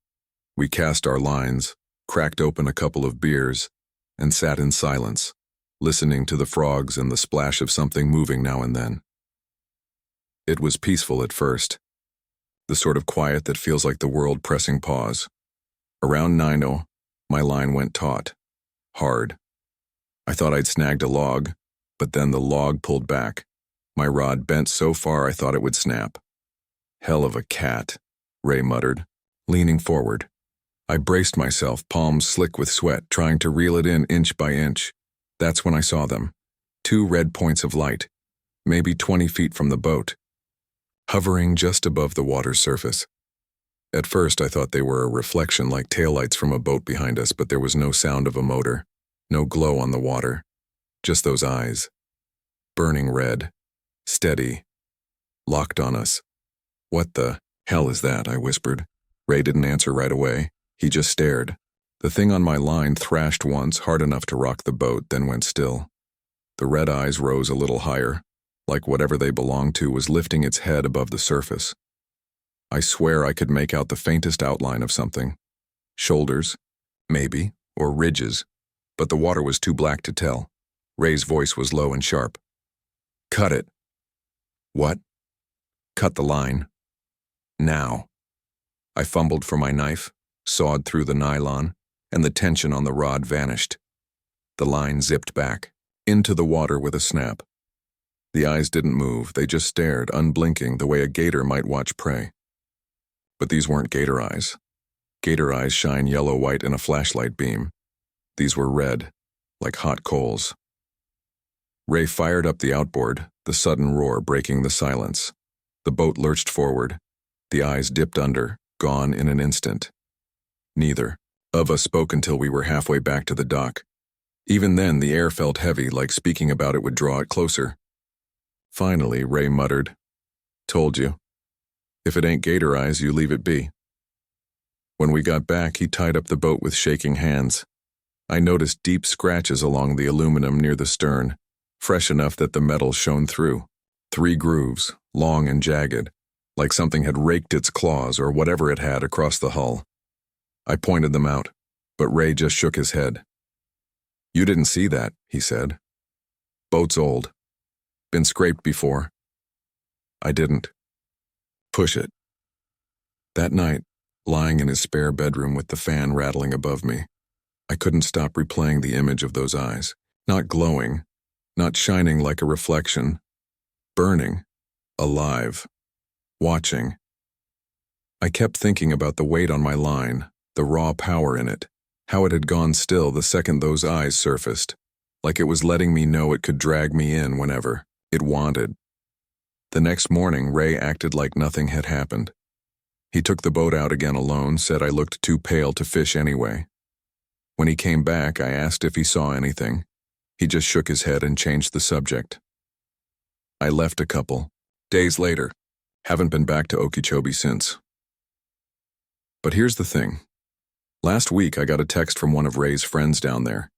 We cast our lines, cracked open a couple of beers, and sat in silence, listening to the frogs and the splash of something moving now and then. It was peaceful at first, the sort of quiet that feels like the world pressing pause. Around 9:00, my line went taut, hard. I thought I'd snagged a log, but then the log pulled back. My rod bent so far I thought it would snap. "Hell of a cat," Ray muttered, leaning forward. I braced myself, palms slick with sweat, trying to reel it in inch by inch. That's when I saw them. 2 red points of light, maybe 20 feet from the boat, hovering just above the water's surface. At first I thought they were a reflection like taillights from a boat behind us, but there was no sound of a motor, no glow on the water, just those eyes, burning red, steady, locked on us. "What the hell is that?" I whispered. Ray didn't answer right away. He just stared. The thing on my line thrashed once, hard enough to rock the boat, then went still. The red eyes rose a little higher, like whatever they belonged to was lifting its head above the surface. I swear I could make out the faintest outline of something. Shoulders, maybe, or ridges, but the water was too black to tell. Ray's voice was low and sharp. "Cut it." "What?" "Cut the line. Now." I fumbled for my knife, sawed through the nylon, and the tension on the rod vanished. The line zipped back, into the water with a snap. The eyes didn't move, they just stared, unblinking, the way a gator might watch prey. But these weren't gator eyes. Gator eyes shine yellow-white in a flashlight beam. These were red, like hot coals. Ray fired up the outboard, the sudden roar breaking the silence. The boat lurched forward. The eyes dipped under, gone in an instant. Neither of us spoke until we were halfway back to the dock. Even then, the air felt heavy, like speaking about it would draw it closer. Finally, Ray muttered, "Told you. If it ain't gator eyes, you leave it be." When we got back, he tied up the boat with shaking hands. I noticed deep scratches along the aluminum near the stern, fresh enough that the metal shone through. 3 grooves, long and jagged, like something had raked its claws or whatever it had across the hull. I pointed them out, but Ray just shook his head. "You didn't see that," he said. "Boat's old. Been scraped before." I didn't. "Push it." That night, lying in his spare bedroom with the fan rattling above me, I couldn't stop replaying the image of those eyes, not glowing, not shining like a reflection, burning, alive, watching. I kept thinking about the weight on my line, the raw power in it, how it had gone still the second those eyes surfaced, like it was letting me know it could drag me in whenever it wanted. The next morning, Ray acted like nothing had happened. He took the boat out again alone, said I looked too pale to fish anyway. When he came back, I asked if he saw anything. He just shook his head and changed the subject. I left a couple days later. Haven't been back to Okeechobee since. But here's the thing. Last week, I got a text from one of Ray's friends down there.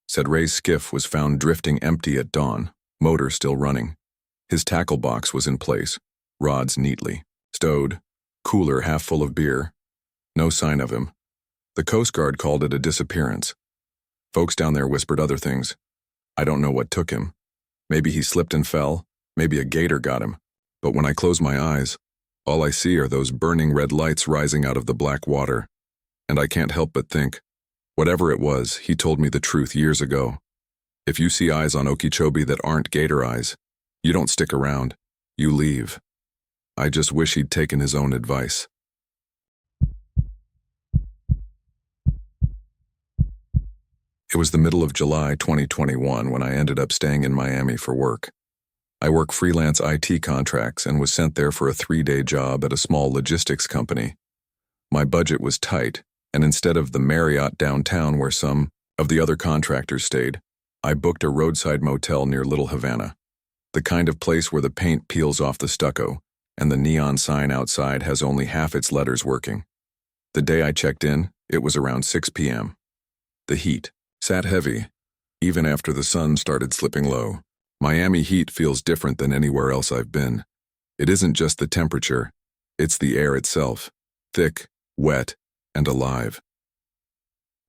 Said Ray's skiff was found drifting empty at dawn, motor still running. His tackle box was in place, rods neatly stowed, cooler half full of beer. No sign of him. The Coast Guard called it a disappearance. Folks down there whispered other things. I don't know what took him. Maybe he slipped and fell, maybe a gator got him. But when I close my eyes, all I see are those burning red lights rising out of the black water. And I can't help but think, whatever it was, he told me the truth years ago. If you see eyes on Okeechobee that aren't gator eyes, you don't stick around, you leave. I just wish he'd taken his own advice. It was the middle of July 2021 when I ended up staying in Miami for work. I work freelance IT contracts and was sent there for a 3-day job at a small logistics company. My budget was tight, and instead of the Marriott downtown where some of the other contractors stayed, I booked a roadside motel near Little Havana, the kind of place where the paint peels off the stucco and the neon sign outside has only half its letters working. The day I checked in, it was around 6 p.m. The heat sat heavy, even after the sun started slipping low. Miami heat feels different than anywhere else I've been. It isn't just the temperature, it's the air itself, thick, wet, and alive.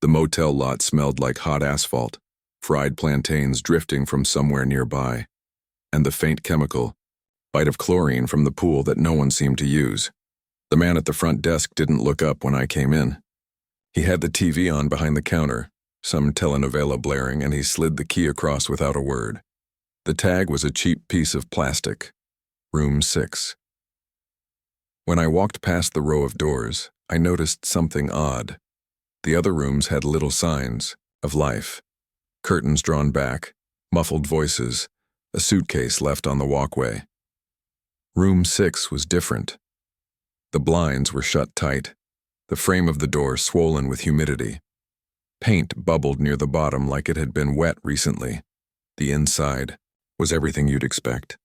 The motel lot smelled like hot asphalt, fried plantains drifting from somewhere nearby, and the faint chemical bite of chlorine from the pool that no one seemed to use. The man at the front desk didn't look up when I came in. He had the TV on behind the counter, some telenovela blaring, and he slid the key across without a word. The tag was a cheap piece of plastic. Room 6. When I walked past the row of doors, I noticed something odd. The other rooms had little signs of life. Curtains drawn back, muffled voices, a suitcase left on the walkway. Room 6 was different. The blinds were shut tight, the frame of the door swollen with humidity. Paint bubbled near the bottom like it had been wet recently. The inside was everything you'd expect.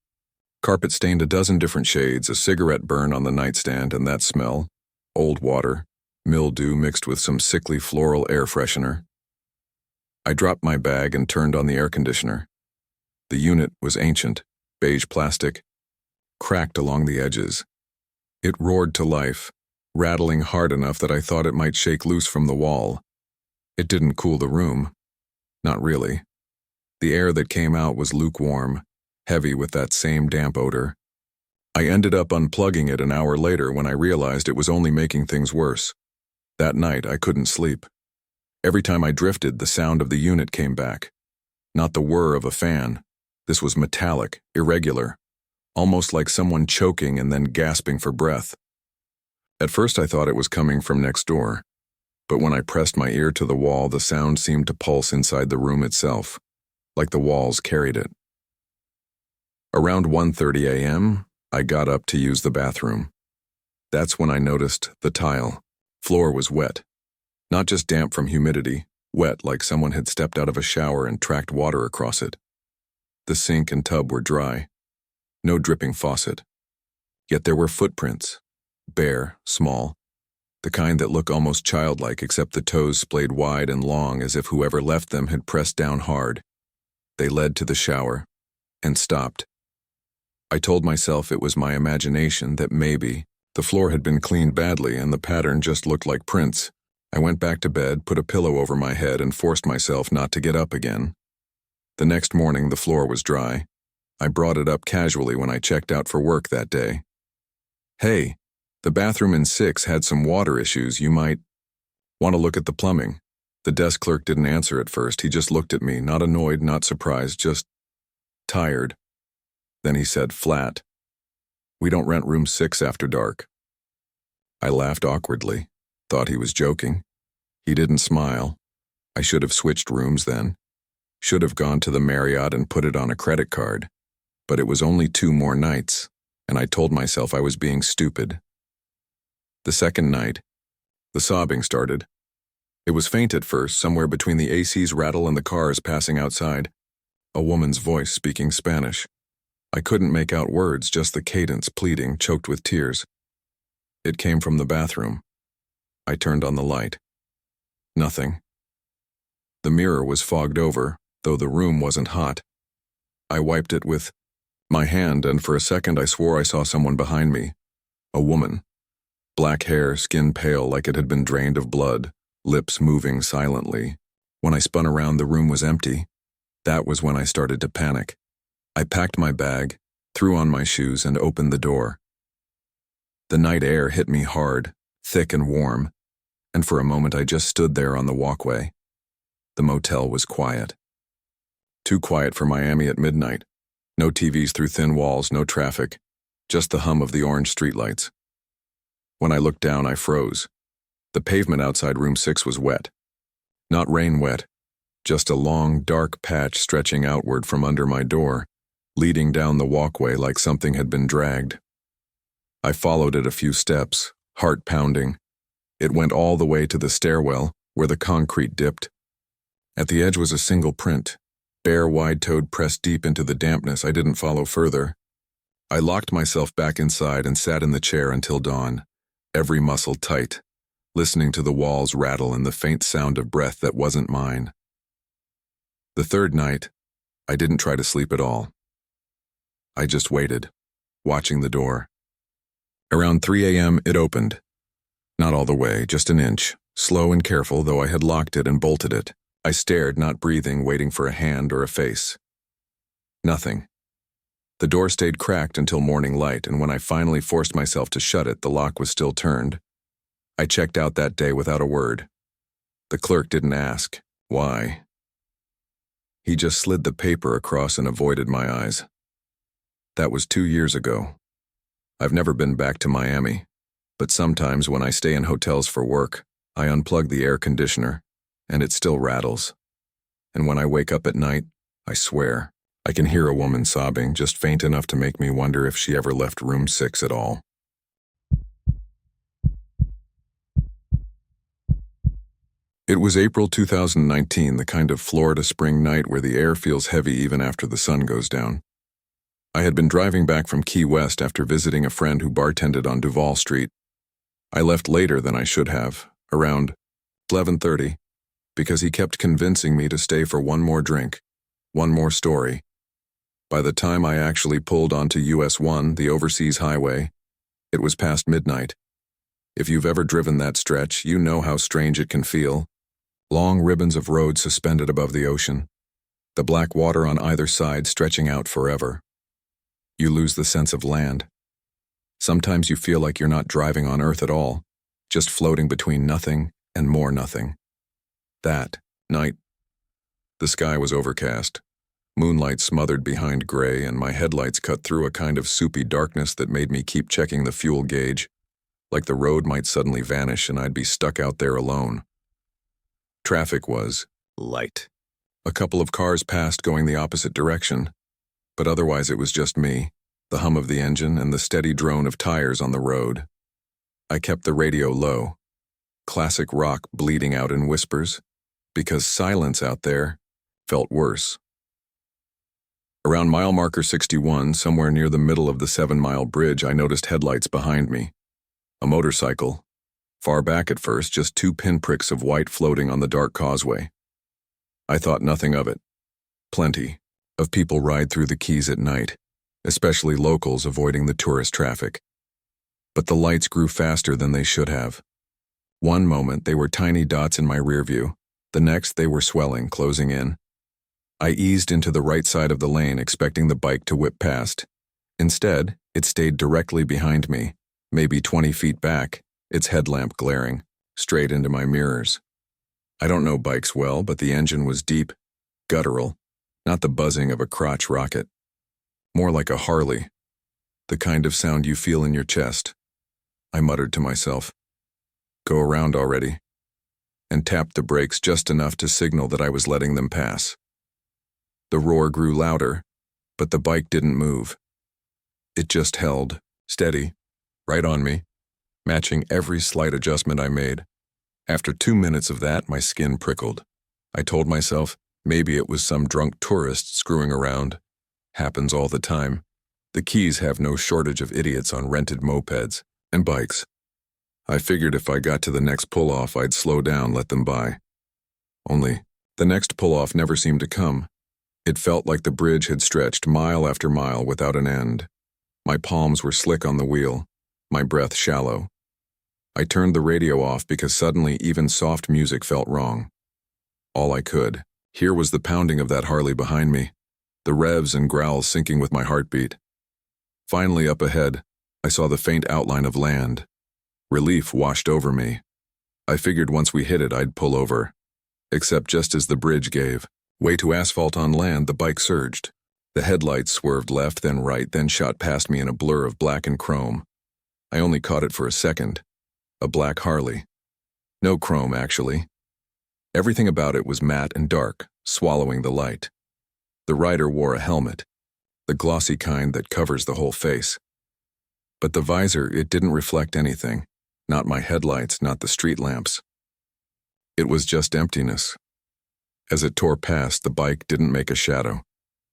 Carpet stained a dozen different shades, a cigarette burn on the nightstand, and that smell, old water, mildew mixed with some sickly floral air freshener. I dropped my bag and turned on the air conditioner. The unit was ancient, beige plastic, cracked along the edges. It roared to life, rattling hard enough that I thought it might shake loose from the wall. It didn't cool the room. Not really. The air that came out was lukewarm, heavy with that same damp odor. I ended up unplugging it an hour later when I realized it was only making things worse. That night, I couldn't sleep. Every time I drifted, the sound of the unit came back. Not the whir of a fan, This was metallic, irregular, almost like someone choking and then gasping for breath. At first I thought it was coming from next door, but when I pressed my ear to the wall, the sound seemed to pulse inside the room itself, like the walls carried it. Around 1:30 a.m., I got up to use the bathroom. That's when I noticed the tile. Floor was wet. Not just damp from humidity, wet like someone had stepped out of a shower and tracked water across it. The sink and tub were dry. No dripping faucet. Yet there were footprints. Bare, small. The kind that look almost childlike except the toes splayed wide and long as if whoever left them had pressed down hard. They led to the shower and stopped. I told myself it was my imagination, that maybe the floor had been cleaned badly and the pattern just looked like prints. I went back to bed, put a pillow over my head, and forced myself not to get up again. The next morning, the floor was dry. I brought it up casually when I checked out for work that day. "Hey, the bathroom in 6 had some water issues. You might want to look at the plumbing." The desk clerk didn't answer at first. He just looked at me, not annoyed, not surprised, just tired. Then he said flat, "We don't rent room 6 after dark." I laughed awkwardly, thought he was joking. He didn't smile. I should have switched rooms then. Should have gone to the Marriott and put it on a credit card. But it was only 2 more nights, and I told myself I was being stupid. The second night, the sobbing started. It was faint at first, somewhere between the AC's rattle and the cars passing outside. A woman's voice speaking Spanish. I couldn't make out words, just the cadence, pleading, choked with tears. It came from the bathroom. I turned on the light. Nothing. The mirror was fogged over, though the room wasn't hot. I wiped it with my hand, and for a second I swore I saw someone behind me. A woman. Black hair, skin pale like it had been drained of blood, lips moving silently. When I spun around, the room was empty. That was when I started to panic. I packed my bag, threw on my shoes, and opened the door. The night air hit me hard, thick and warm, and for a moment I just stood there on the walkway. The motel was quiet. Too quiet for Miami at midnight. No TVs through thin walls, no traffic, just the hum of the orange streetlights. When I looked down, I froze. The pavement outside room 6 was wet. Not rain wet, just a long, dark patch stretching outward from under my door, leading down the walkway like something had been dragged. I followed it a few steps, heart pounding. It went all the way to the stairwell, where the concrete dipped. At the edge was a single print, bare wide-toed pressed deep into the dampness. I didn't follow further. I locked myself back inside and sat in the chair until dawn, every muscle tight, listening to the walls rattle and the faint sound of breath that wasn't mine. The third night, I didn't try to sleep at all. I just waited, watching the door. Around 3 a.m., it opened. Not all the way, just an inch, slow and careful, though I had locked it and bolted it. I stared, not breathing, waiting for a hand or a face. Nothing. The door stayed cracked until morning light, and when I finally forced myself to shut it, the lock was still turned. I checked out that day without a word. The clerk didn't ask, why? He just slid the paper across and avoided my eyes. That was 2 years ago. I've never been back to Miami, but sometimes when I stay in hotels for work, I unplug the air conditioner, and it still rattles. And when I wake up at night, I swear, I can hear a woman sobbing, just faint enough to make me wonder if she ever left room 6 at all. It was April 2019, the kind of Florida spring night where the air feels heavy even after the sun goes down. I had been driving back from Key West after visiting a friend who bartended on Duval Street. I left later than I should have, around 11:30, because he kept convincing me to stay for one more drink, one more story. By the time I actually pulled onto US 1, the overseas highway, it was past midnight. If you've ever driven that stretch, you know how strange it can feel. Long ribbons of road suspended above the ocean, the black water on either side stretching out forever. You lose the sense of land. Sometimes you feel like you're not driving on Earth at all, just floating between nothing and more nothing. That night, the sky was overcast. Moonlight smothered behind gray, and my headlights cut through a kind of soupy darkness that made me keep checking the fuel gauge, like the road might suddenly vanish and I'd be stuck out there alone. Traffic was light. A couple of cars passed going the opposite direction, but otherwise it was just me, the hum of the engine, and the steady drone of tires on the road. I kept the radio low, classic rock bleeding out in whispers, because silence out there felt worse. Around mile marker 61, somewhere near the middle of the 7-mile bridge, I noticed headlights behind me. A motorcycle. Far back at first, just 2 pinpricks of white floating on the dark causeway. I thought nothing of it. Plenty of people ride through the Keys at night, especially locals avoiding the tourist traffic. But the lights grew faster than they should have. One moment they were tiny dots in my rear view, the next they were swelling, closing in. I eased into the right side of the lane, expecting the bike to whip past. Instead, it stayed directly behind me, maybe 20 feet back, its headlamp glaring, straight into my mirrors. I don't know bikes well, but the engine was deep, guttural, not the buzzing of a crotch rocket. More like a Harley, the kind of sound you feel in your chest. I muttered to myself, "Go around already," and tapped the brakes just enough to signal that I was letting them pass. The roar grew louder, but the bike didn't move. It just held, steady, right on me, matching every slight adjustment I made. After 2 minutes of that, my skin prickled. I told myself maybe it was some drunk tourist screwing around. Happens all the time. The Keys have no shortage of idiots on rented mopeds and bikes. I figured if I got to the next pull-off, I'd slow down, let them by. Only, the next pull-off never seemed to come. It felt like the bridge had stretched mile after mile without an end. My palms were slick on the wheel, my breath shallow. I turned the radio off because suddenly even soft music felt wrong. All I could hear was the pounding of that Harley behind me, the revs and growls syncing with my heartbeat. Finally, up ahead, I saw the faint outline of land. Relief washed over me. I figured once we hit it, I'd pull over. Except just as the bridge gave way to asphalt on land, the bike surged. The headlights swerved left, then right, then shot past me in a blur of black and chrome. I only caught it for a second. A black Harley. No chrome, actually. Everything about it was matte and dark, swallowing the light. The rider wore a helmet, the glossy kind that covers the whole face. But the visor, it didn't reflect anything. Not my headlights, not the street lamps. It was just emptiness. As it tore past, the bike didn't make a shadow.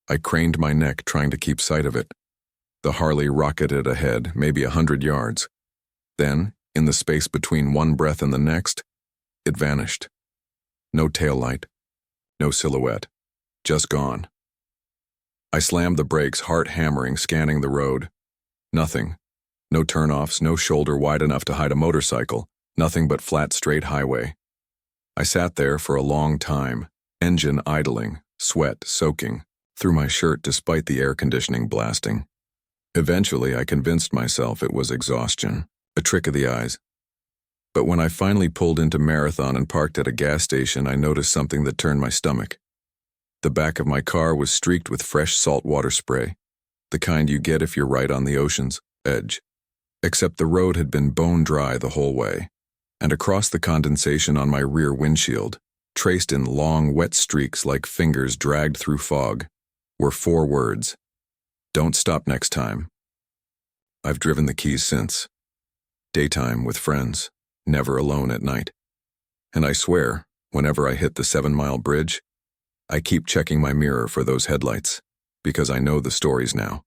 I craned my neck, trying to keep sight of it. The Harley rocketed ahead, maybe 100 yards. Then, in the space between one breath and the next, it vanished. No taillight, no silhouette, just gone. I slammed the brakes, heart hammering, scanning the road. Nothing. No turnoffs, no shoulder wide enough to hide a motorcycle, nothing but flat, straight highway. I sat there for a long time, engine idling, sweat soaking through my shirt despite the air conditioning blasting. Eventually, I convinced myself it was exhaustion, a trick of the eyes. But when I finally pulled into Marathon and parked at a gas station, I noticed something that turned my stomach. The back of my car was streaked with fresh saltwater spray, the kind you get if you're right on the ocean's edge. Except the road had been bone dry the whole way, and across the condensation on my rear windshield, traced in long, wet streaks like fingers dragged through fog, were 4 words: "Don't stop next time." I've driven the Keys since. Daytime with friends, never alone at night. And I swear, whenever I hit the 7-mile bridge, I keep checking my mirror for those headlights, because I know the stories now.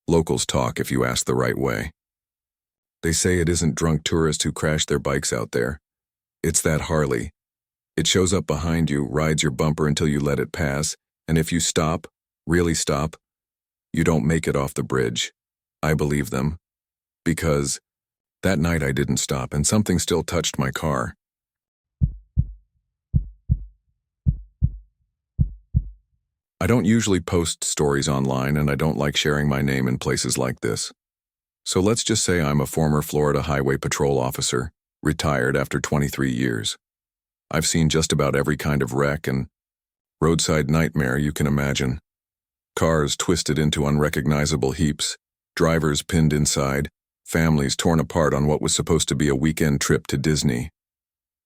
Locals talk if you ask the right way. They say it isn't drunk tourists who crash their bikes out there. It's that Harley. It shows up behind you, rides your bumper until you let it pass, and if you stop, really stop, you don't make it off the bridge. I believe them. Because that night I didn't stop, and something still touched my car. I don't usually post stories online, and I don't like sharing my name in places like this. So let's just say I'm a former Florida Highway Patrol officer, retired after 23 years. I've seen just about every kind of wreck and roadside nightmare you can imagine. Cars twisted into unrecognizable heaps, drivers pinned inside, families torn apart on what was supposed to be a weekend trip to Disney.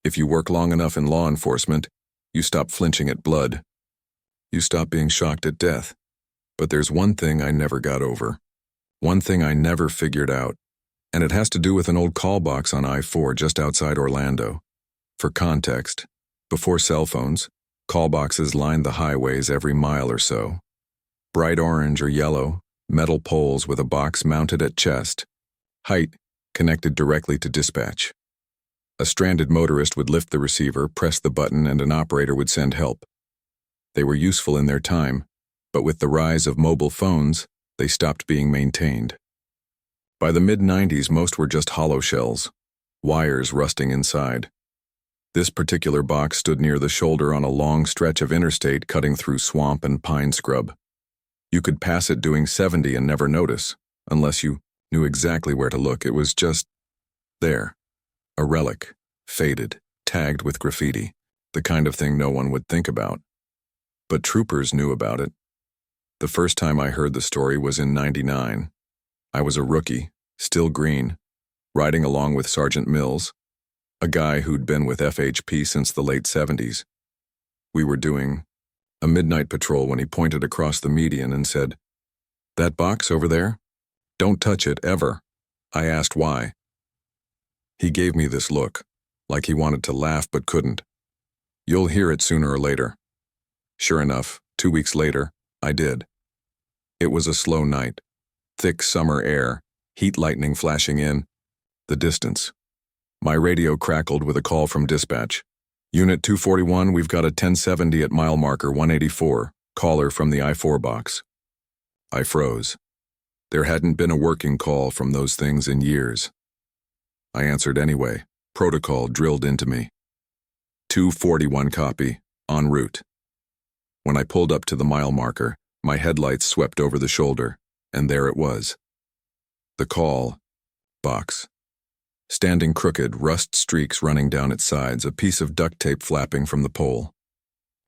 If you work long enough in law enforcement, you stop flinching at blood. You stop being shocked at death. But there's one thing I never got over. One thing I never figured out, and it has to do with an old call box on I-4 just outside Orlando. For context, before cell phones, call boxes lined the highways every mile or so. Bright orange or yellow, metal poles with a box mounted at chest. Height connected directly to dispatch. A stranded motorist would lift the receiver, press the button, and an operator would send help. They were useful in their time, but with the rise of mobile phones, they stopped being maintained. By the mid-90s, most were just hollow shells, wires rusting inside. This particular box stood near the shoulder on a long stretch of interstate cutting through swamp and pine scrub. You could pass it doing 70 and never notice, unless you knew exactly where to look. It was just there. A relic, faded, tagged with graffiti, the kind of thing no one would think about. But troopers knew about it. The first time I heard the story was in '99. I was a rookie, still green, riding along with Sergeant Mills, a guy who'd been with FHP since the late '70s. We were doing a midnight patrol when he pointed across the median and said, "That box over there? Don't touch it, ever." I asked why. He gave me this look, like he wanted to laugh but couldn't. "You'll hear it sooner or later." Sure enough, 2 weeks later, I did. It was a slow night. Thick summer air, heat lightning flashing in. The distance. My radio crackled with a call from dispatch. "Unit 241, we've got a 1070 at mile marker 184, caller from the I-4 box." I froze. There hadn't been a working call from those things in years. I answered anyway, protocol drilled into me. 241 copy, en route. When I pulled up to the mile marker, my headlights swept over the shoulder, and there it was. The call box. Standing crooked, rust streaks running down its sides, a piece of duct tape flapping from the pole.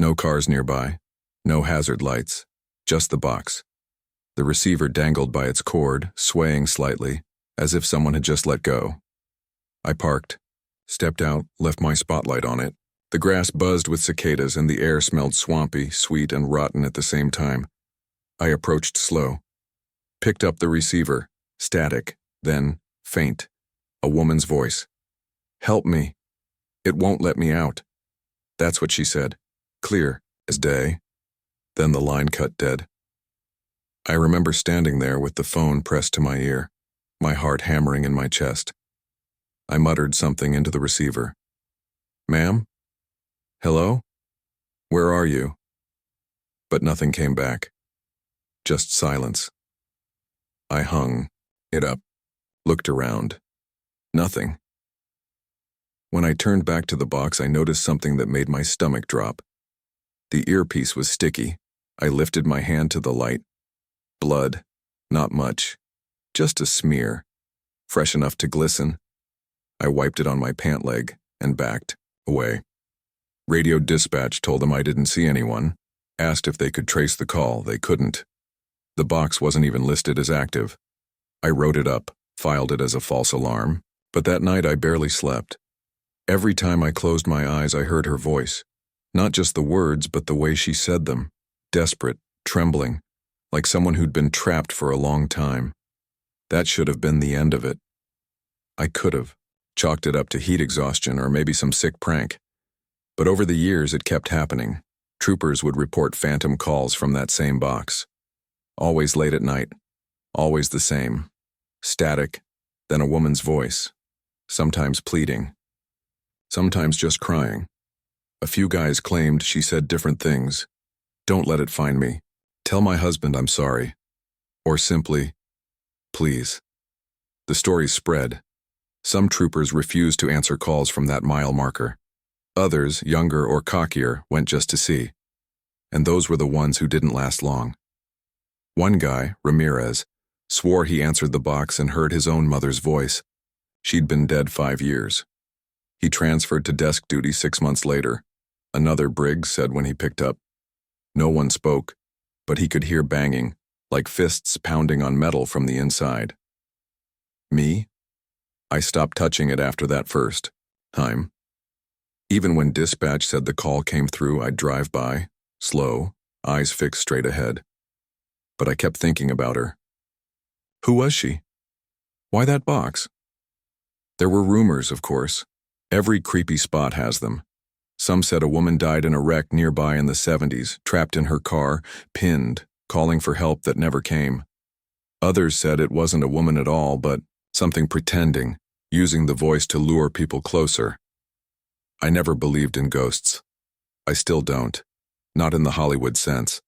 No cars nearby, no hazard lights, just the box. The receiver dangled by its cord, swaying slightly, as if someone had just let go. I parked, stepped out, left my spotlight on it. The grass buzzed with cicadas and the air smelled swampy, sweet, and rotten at the same time. I approached slow. Picked up the receiver, static, then faint. A woman's voice. "Help me. It won't let me out." That's what she said. Clear as day. Then the line cut dead. I remember standing there with the phone pressed to my ear, my heart hammering in my chest. I muttered something into the receiver. "Ma'am? Hello? Where are you?" But nothing came back. Just silence. I hung it up, looked around. Nothing. When I turned back to the box, I noticed something that made my stomach drop. The earpiece was sticky. I lifted my hand to the light. Blood. Not much. Just a smear. Fresh enough to glisten. I wiped it on my pant leg and backed away. Radioed dispatch, told them I didn't see anyone. Asked if they could trace the call. They couldn't. The box wasn't even listed as active. I wrote it up, filed it as a false alarm. But that night I barely slept. Every time I closed my eyes, I heard her voice. Not just the words, but the way she said them. Desperate, trembling, like someone who'd been trapped for a long time. That should have been the end of it. I could have chalked it up to heat exhaustion or maybe some sick prank. But over the years, it kept happening. Troopers would report phantom calls from that same box. Always late at night. Always the same. Static, then a woman's voice. Sometimes pleading. Sometimes just crying. A few guys claimed she said different things. "Don't let it find me. Tell my husband I'm sorry." Or simply, "Please." The story spread. Some troopers refused to answer calls from that mile marker. Others, younger or cockier, went just to see. And those were the ones who didn't last long. One guy, Ramirez, swore he answered the box and heard his own mother's voice. She'd been dead 5 years. He transferred to desk duty 6 months later. Another Briggs said when he picked up. No one spoke. but he could hear banging, like fists pounding on metal from the inside. Me? I stopped touching it after that first time. Even when dispatch said the call came through, I'd drive by, slow, eyes fixed straight ahead. But I kept thinking about her. Who was she? Why that box? There were rumors, of course. Every creepy spot has them. Some said a woman died in a wreck nearby in the 70s, trapped in her car, pinned, calling for help that never came. Others said it wasn't a woman at all, but something pretending, using the voice to lure people closer. I never believed in ghosts. I still don't. Not in the Hollywood sense.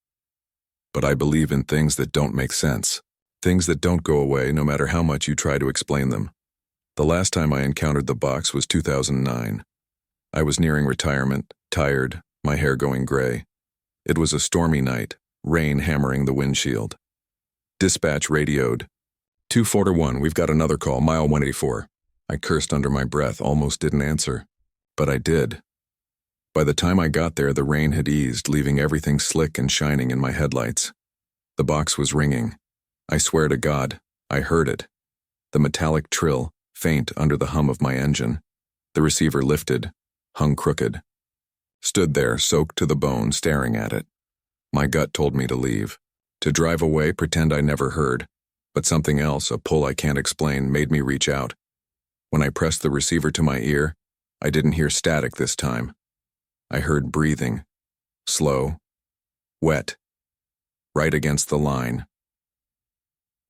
But I believe in things that don't make sense. Things that don't go away no matter how much you try to explain them. The last time I encountered the box was 2009. I was nearing retirement, tired, my hair going gray. It was a stormy night, rain hammering the windshield. Dispatch radioed. 241, we've got another call, mile 184. I cursed under my breath, almost didn't answer. But I did. By the time I got there, the rain had eased, leaving everything slick and shining in my headlights. The box was ringing. I swear to God, I heard it. The metallic trill, faint under the hum of my engine. The receiver lifted, hung crooked. Stood there, soaked to the bone, staring at it. My gut told me to leave. To drive away, pretend I never heard. But something else, a pull I can't explain, made me reach out. When I pressed the receiver to my ear, I didn't hear static this time. I heard breathing. Slow. Wet. Right against the line.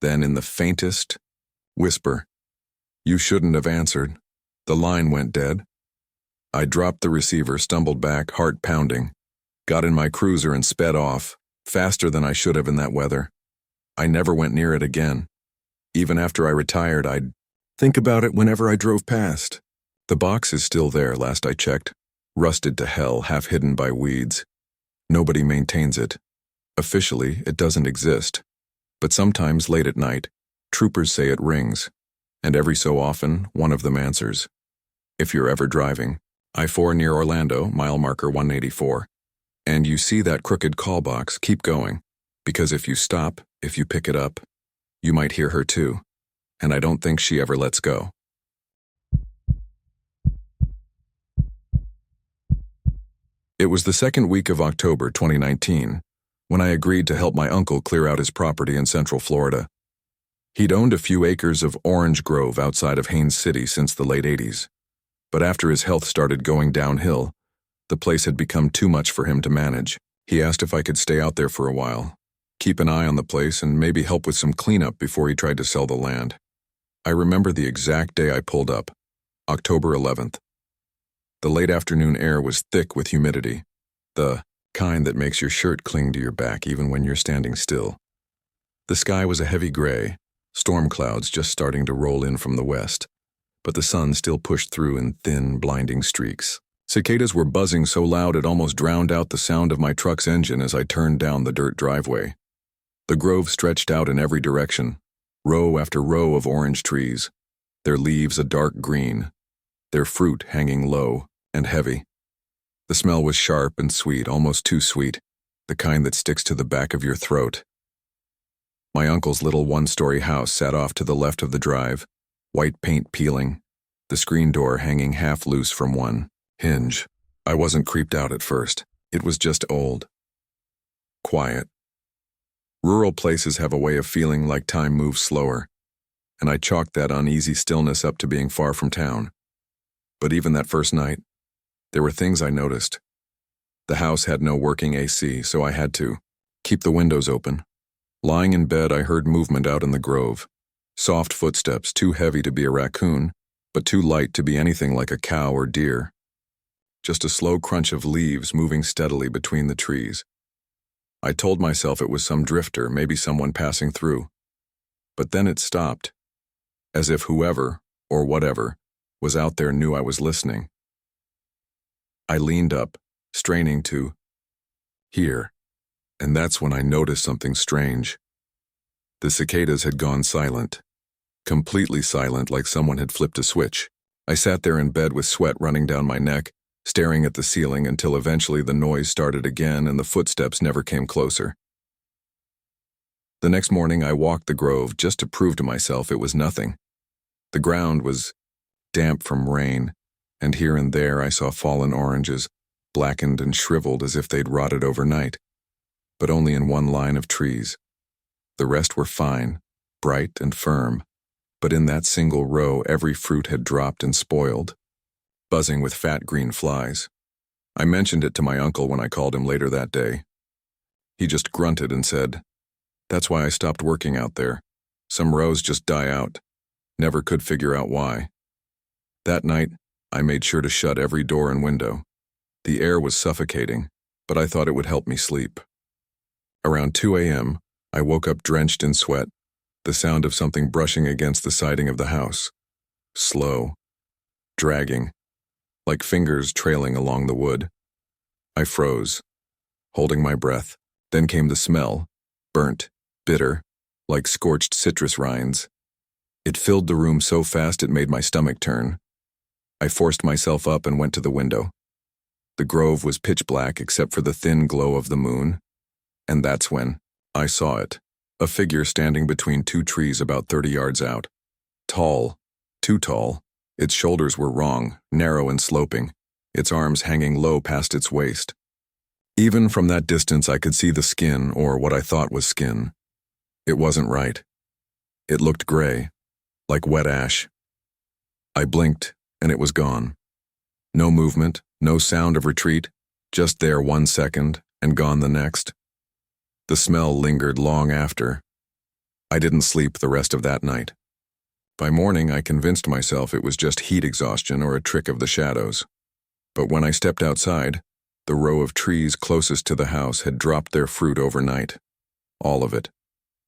Then in the faintest whisper, "You shouldn't have answered." The line went dead. I dropped the receiver, stumbled back, heart pounding. Got in my cruiser and sped off, faster than I should have in that weather. I never went near it again. Even after I retired, I'd think about it whenever I drove past. The box is still there, last I checked. Rusted to hell, half hidden by weeds. Nobody maintains it. Officially, it doesn't exist. But sometimes, late at night, troopers say it rings. And every so often, one of them answers. If you're ever driving, I-4 near Orlando, mile marker 184, and you see that crooked call box, keep going. Because if you stop, if you pick it up, you might hear her too. And I don't think she ever lets go. It was the second week of October 2019, when I agreed to help my uncle clear out his property in Central Florida. He'd owned a few acres of orange grove outside of Haines City since the late 80s. But after his health started going downhill, the place had become too much for him to manage. He asked if I could stay out there for a while, keep an eye on the place, and maybe help with some cleanup before he tried to sell the land. I remember the exact day I pulled up, October 11th. The late afternoon air was thick with humidity, the kind that makes your shirt cling to your back even when you're standing still. The sky was a heavy gray, storm clouds just starting to roll in from the west, but the sun still pushed through in thin, blinding streaks. Cicadas were buzzing so loud it almost drowned out the sound of my truck's engine as I turned down the dirt driveway. The grove stretched out in every direction, row after row of orange trees, their leaves a dark green, their fruit hanging low and heavy. The smell was sharp and sweet, almost too sweet, the kind that sticks to the back of your throat. My uncle's little one-story house sat off to the left of the drive, white paint peeling, the screen door hanging half loose from one hinge. I wasn't creeped out at first. It was just old. Quiet. Rural places have a way of feeling like time moves slower, and I chalked that uneasy stillness up to being far from town. But even that first night, there were things I noticed. The house had no working AC, so I had to keep the windows open. Lying in bed, I heard movement out in the grove. Soft footsteps, too heavy to be a raccoon, but too light to be anything like a cow or deer. Just a slow crunch of leaves moving steadily between the trees. I told myself it was some drifter, maybe someone passing through. But then it stopped, as if whoever, or whatever, was out there knew I was listening. I leaned up, straining to hear, and that's when I noticed something strange. The cicadas had gone silent, completely silent, like someone had flipped a switch. I sat there in bed with sweat running down my neck, staring at the ceiling until eventually the noise started again and the footsteps never came closer. The next morning I walked the grove just to prove to myself it was nothing. The ground was damp from rain, and here and there I saw fallen oranges, blackened and shriveled as if they'd rotted overnight, but only in one line of trees. The rest were fine, bright and firm, but in that single row every fruit had dropped and spoiled, buzzing with fat green flies. I mentioned it to my uncle when I called him later that day. He just grunted and said, "That's why I stopped working out there. Some rows just die out. Never could figure out why." That night, I made sure to shut every door and window. The air was suffocating, but I thought it would help me sleep. Around 2 a.m., I woke up drenched in sweat, the sound of something brushing against the siding of the house. Slow, dragging, like fingers trailing along the wood. I froze, holding my breath. Then came the smell, burnt, bitter, like scorched citrus rinds. It filled the room so fast it made my stomach turn. I forced myself up and went to the window. The grove was pitch black except for the thin glow of the moon, and that's when I saw it, a figure standing between two trees about 30 yards out. Tall, too tall. Its shoulders were wrong, narrow and sloping, its arms hanging low past its waist. Even from that distance I could see the skin, or what I thought was skin. It wasn't right. It looked gray, like wet ash. I blinked, and it was gone. No movement, no sound of retreat, just there 1 second, and gone the next. The smell lingered long after. I didn't sleep the rest of that night. By morning, I convinced myself it was just heat exhaustion or a trick of the shadows. But when I stepped outside, the row of trees closest to the house had dropped their fruit overnight. All of it.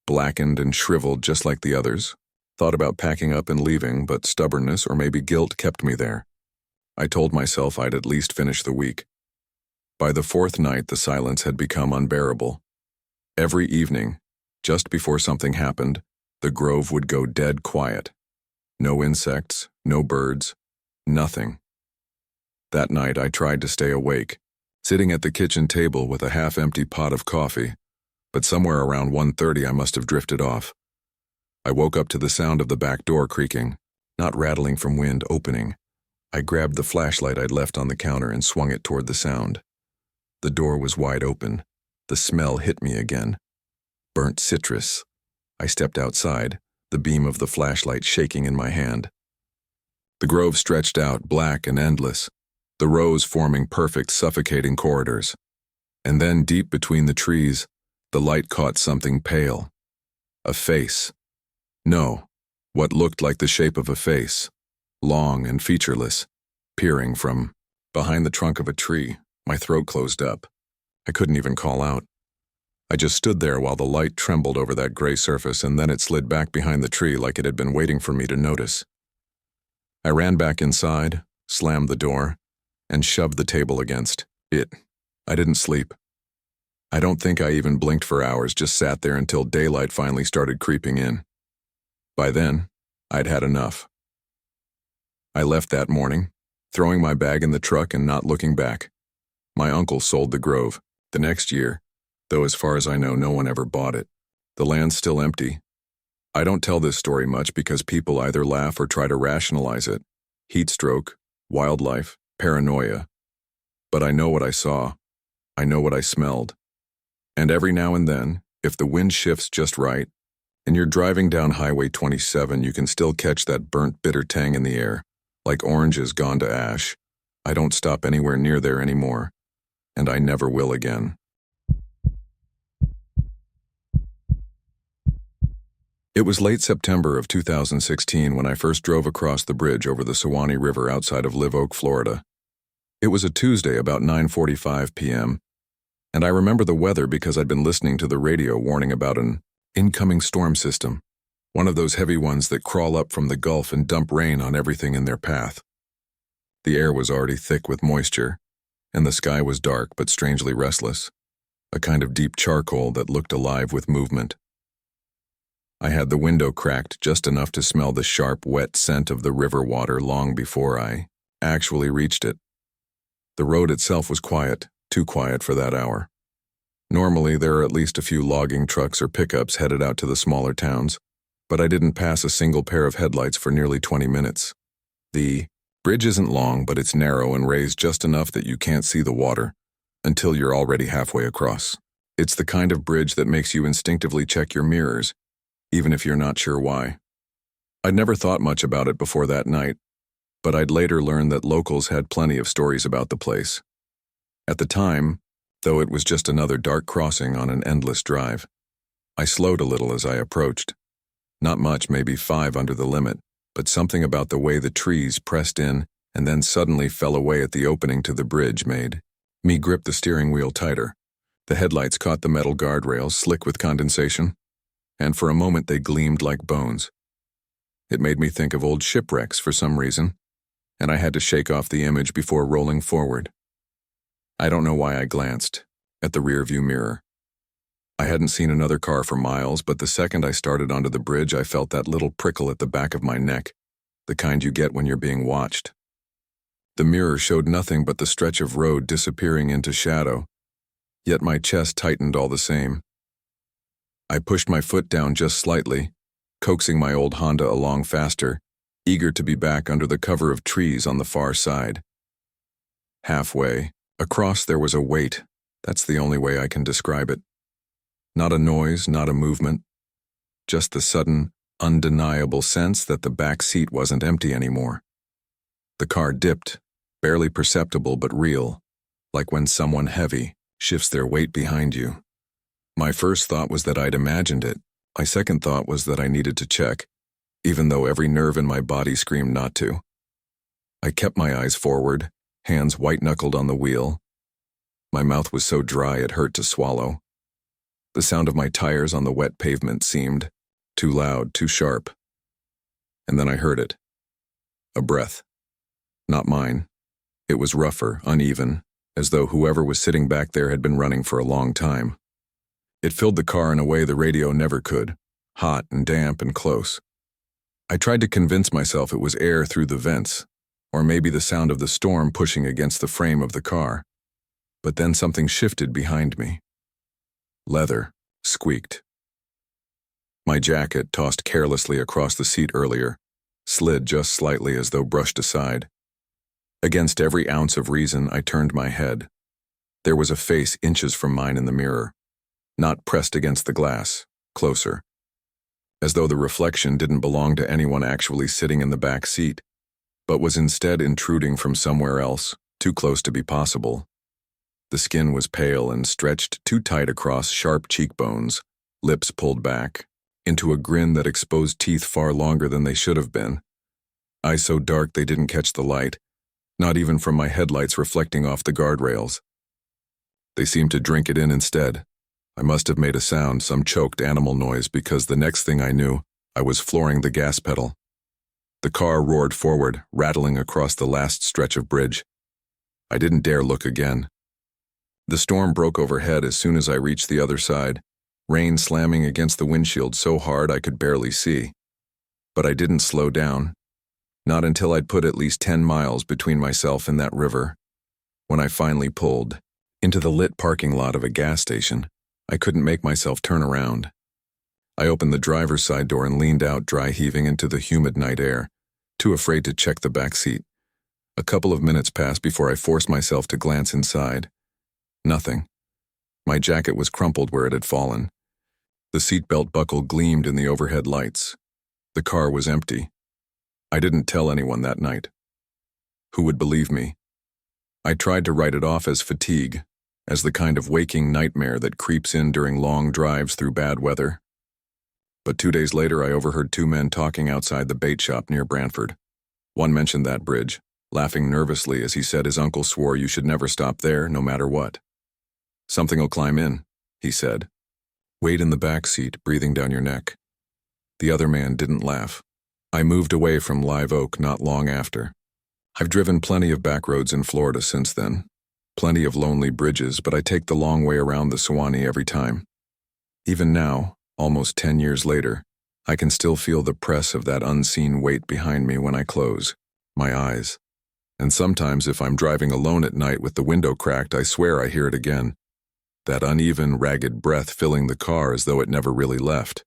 Blackened and shriveled just like the others. Thought about packing up and leaving, but stubbornness or maybe guilt kept me there. I told myself I'd at least finish the week. By the fourth night, the silence had become unbearable. Every evening, just before something happened, the grove would go dead quiet. No insects, no birds, nothing. That night I tried to stay awake, sitting at the kitchen table with a half-empty pot of coffee, but somewhere around 1:30 I must have drifted off. I woke up to the sound of the back door creaking, not rattling from wind, opening. I grabbed the flashlight I'd left on the counter and swung it toward the sound. The door was wide open. The smell hit me again. Burnt citrus. I stepped outside, the beam of the flashlight shaking in my hand. The grove stretched out, black and endless, the rows forming perfect, suffocating corridors. And then, deep between the trees, the light caught something pale. A face. No, what looked like the shape of a face, long and featureless, peering from behind the trunk of a tree. My throat closed up. I couldn't even call out. I just stood there while the light trembled over that gray surface, and then it slid back behind the tree like it had been waiting for me to notice. I ran back inside, slammed the door, and shoved the table against it. I didn't sleep. I don't think I even blinked for hours, just sat there until daylight finally started creeping in. By then, I'd had enough. I left that morning, throwing my bag in the truck and not looking back. My uncle sold the grove the next year, though as far as I know, no one ever bought it. The land's still empty. I don't tell this story much because people either laugh or try to rationalize it. Heat stroke, wildlife, paranoia. But I know what I saw. I know what I smelled. And every now and then, if the wind shifts just right, and you're driving down Highway 27, you can still catch that burnt, bitter tang in the air, like oranges gone to ash. I don't stop anywhere near there anymore, and I never will again. It was late September of 2016 when I first drove across the bridge over the Suwannee River outside of Live Oak, Florida. It was a Tuesday about 9:45 p.m., and I remember the weather because I'd been listening to the radio warning about an incoming storm system, one of those heavy ones that crawl up from the Gulf and dump rain on everything in their path. The air was already thick with moisture, and the sky was dark but strangely restless, a kind of deep charcoal that looked alive with movement. I had the window cracked just enough to smell the sharp, wet scent of the river water long before I actually reached it. The road itself was quiet, too quiet for that hour. Normally, there are at least a few logging trucks or pickups headed out to the smaller towns, but I didn't pass a single pair of headlights for nearly 20 minutes. The bridge isn't long, but it's narrow and raised just enough that you can't see the water until you're already halfway across. It's the kind of bridge that makes you instinctively check your mirrors, even if you're not sure why. I'd never thought much about it before that night, but I'd later learned that locals had plenty of stories about the place. At the time, though it was just another dark crossing on an endless drive, I slowed a little as I approached. Not much, maybe 5 under the limit, but something about the way the trees pressed in and then suddenly fell away at the opening to the bridge made me grip the steering wheel tighter. The headlights caught the metal guardrails, slick with condensation, and for a moment they gleamed like bones. It made me think of old shipwrecks for some reason, and I had to shake off the image before rolling forward. I don't know why I glanced at the rearview mirror. I hadn't seen another car for miles, but the second I started onto the bridge, I felt that little prickle at the back of my neck, the kind you get when you're being watched. The mirror showed nothing but the stretch of road disappearing into shadow, yet my chest tightened all the same. I pushed my foot down just slightly, coaxing my old Honda along faster, eager to be back under the cover of trees on the far side. Halfway across, there was a wait. That's the only way I can describe it. Not a noise, not a movement, just the sudden, undeniable sense that the back seat wasn't empty anymore. The car dipped, barely perceptible but real, like when someone heavy shifts their weight behind you. My first thought was that I'd imagined it. My second thought was that I needed to check, even though every nerve in my body screamed not to. I kept my eyes forward, hands white-knuckled on the wheel. My mouth was so dry it hurt to swallow. The sound of my tires on the wet pavement seemed too loud, too sharp. And then I heard it. A breath. Not mine. It was rougher, uneven, as though whoever was sitting back there had been running for a long time. It filled the car in a way the radio never could, hot and damp and close. I tried to convince myself it was air through the vents, or maybe the sound of the storm pushing against the frame of the car. But then something shifted behind me. Leather squeaked. My jacket, tossed carelessly across the seat earlier, slid just slightly as though brushed aside. Against every ounce of reason, I turned my head. There was a face inches from mine in the mirror, not pressed against the glass, closer, as though the reflection didn't belong to anyone actually sitting in the back seat, but was instead intruding from somewhere else, too close to be possible. The skin was pale and stretched too tight across sharp cheekbones, lips pulled back, into a grin that exposed teeth far longer than they should have been. Eyes so dark they didn't catch the light, not even from my headlights reflecting off the guardrails. They seemed to drink it in instead. I must have made a sound, some choked animal noise, because the next thing I knew, I was flooring the gas pedal. The car roared forward, rattling across the last stretch of bridge. I didn't dare look again. The storm broke overhead as soon as I reached the other side, rain slamming against the windshield so hard I could barely see. But I didn't slow down. Not until I'd put at least 10 miles between myself and that river. When I finally pulled into the lit parking lot of a gas station, I couldn't make myself turn around. I opened the driver's side door and leaned out, dry heaving into the humid night air, too afraid to check the back seat. A couple of minutes passed before I forced myself to glance inside. Nothing. My jacket was crumpled where it had fallen. The seatbelt buckle gleamed in the overhead lights. The car was empty. I didn't tell anyone that night. Who would believe me? I tried to write it off as fatigue, as the kind of waking nightmare that creeps in during long drives through bad weather. But 2 days later, I overheard 2 men talking outside the bait shop near Brantford. One mentioned that bridge, laughing nervously as he said his uncle swore you should never stop there, no matter what. "Something'll climb in," he said. "Wait in the back seat, breathing down your neck." The other man didn't laugh. I moved away from Live Oak not long after. I've driven plenty of backroads in Florida since then. Plenty of lonely bridges, but I take the long way around the Suwannee every time. Even now, almost 10 years later, I can still feel the press of that unseen weight behind me when I close my eyes. And sometimes if I'm driving alone at night with the window cracked, I swear I hear it again. that uneven, ragged breath filling the car as though it never really left.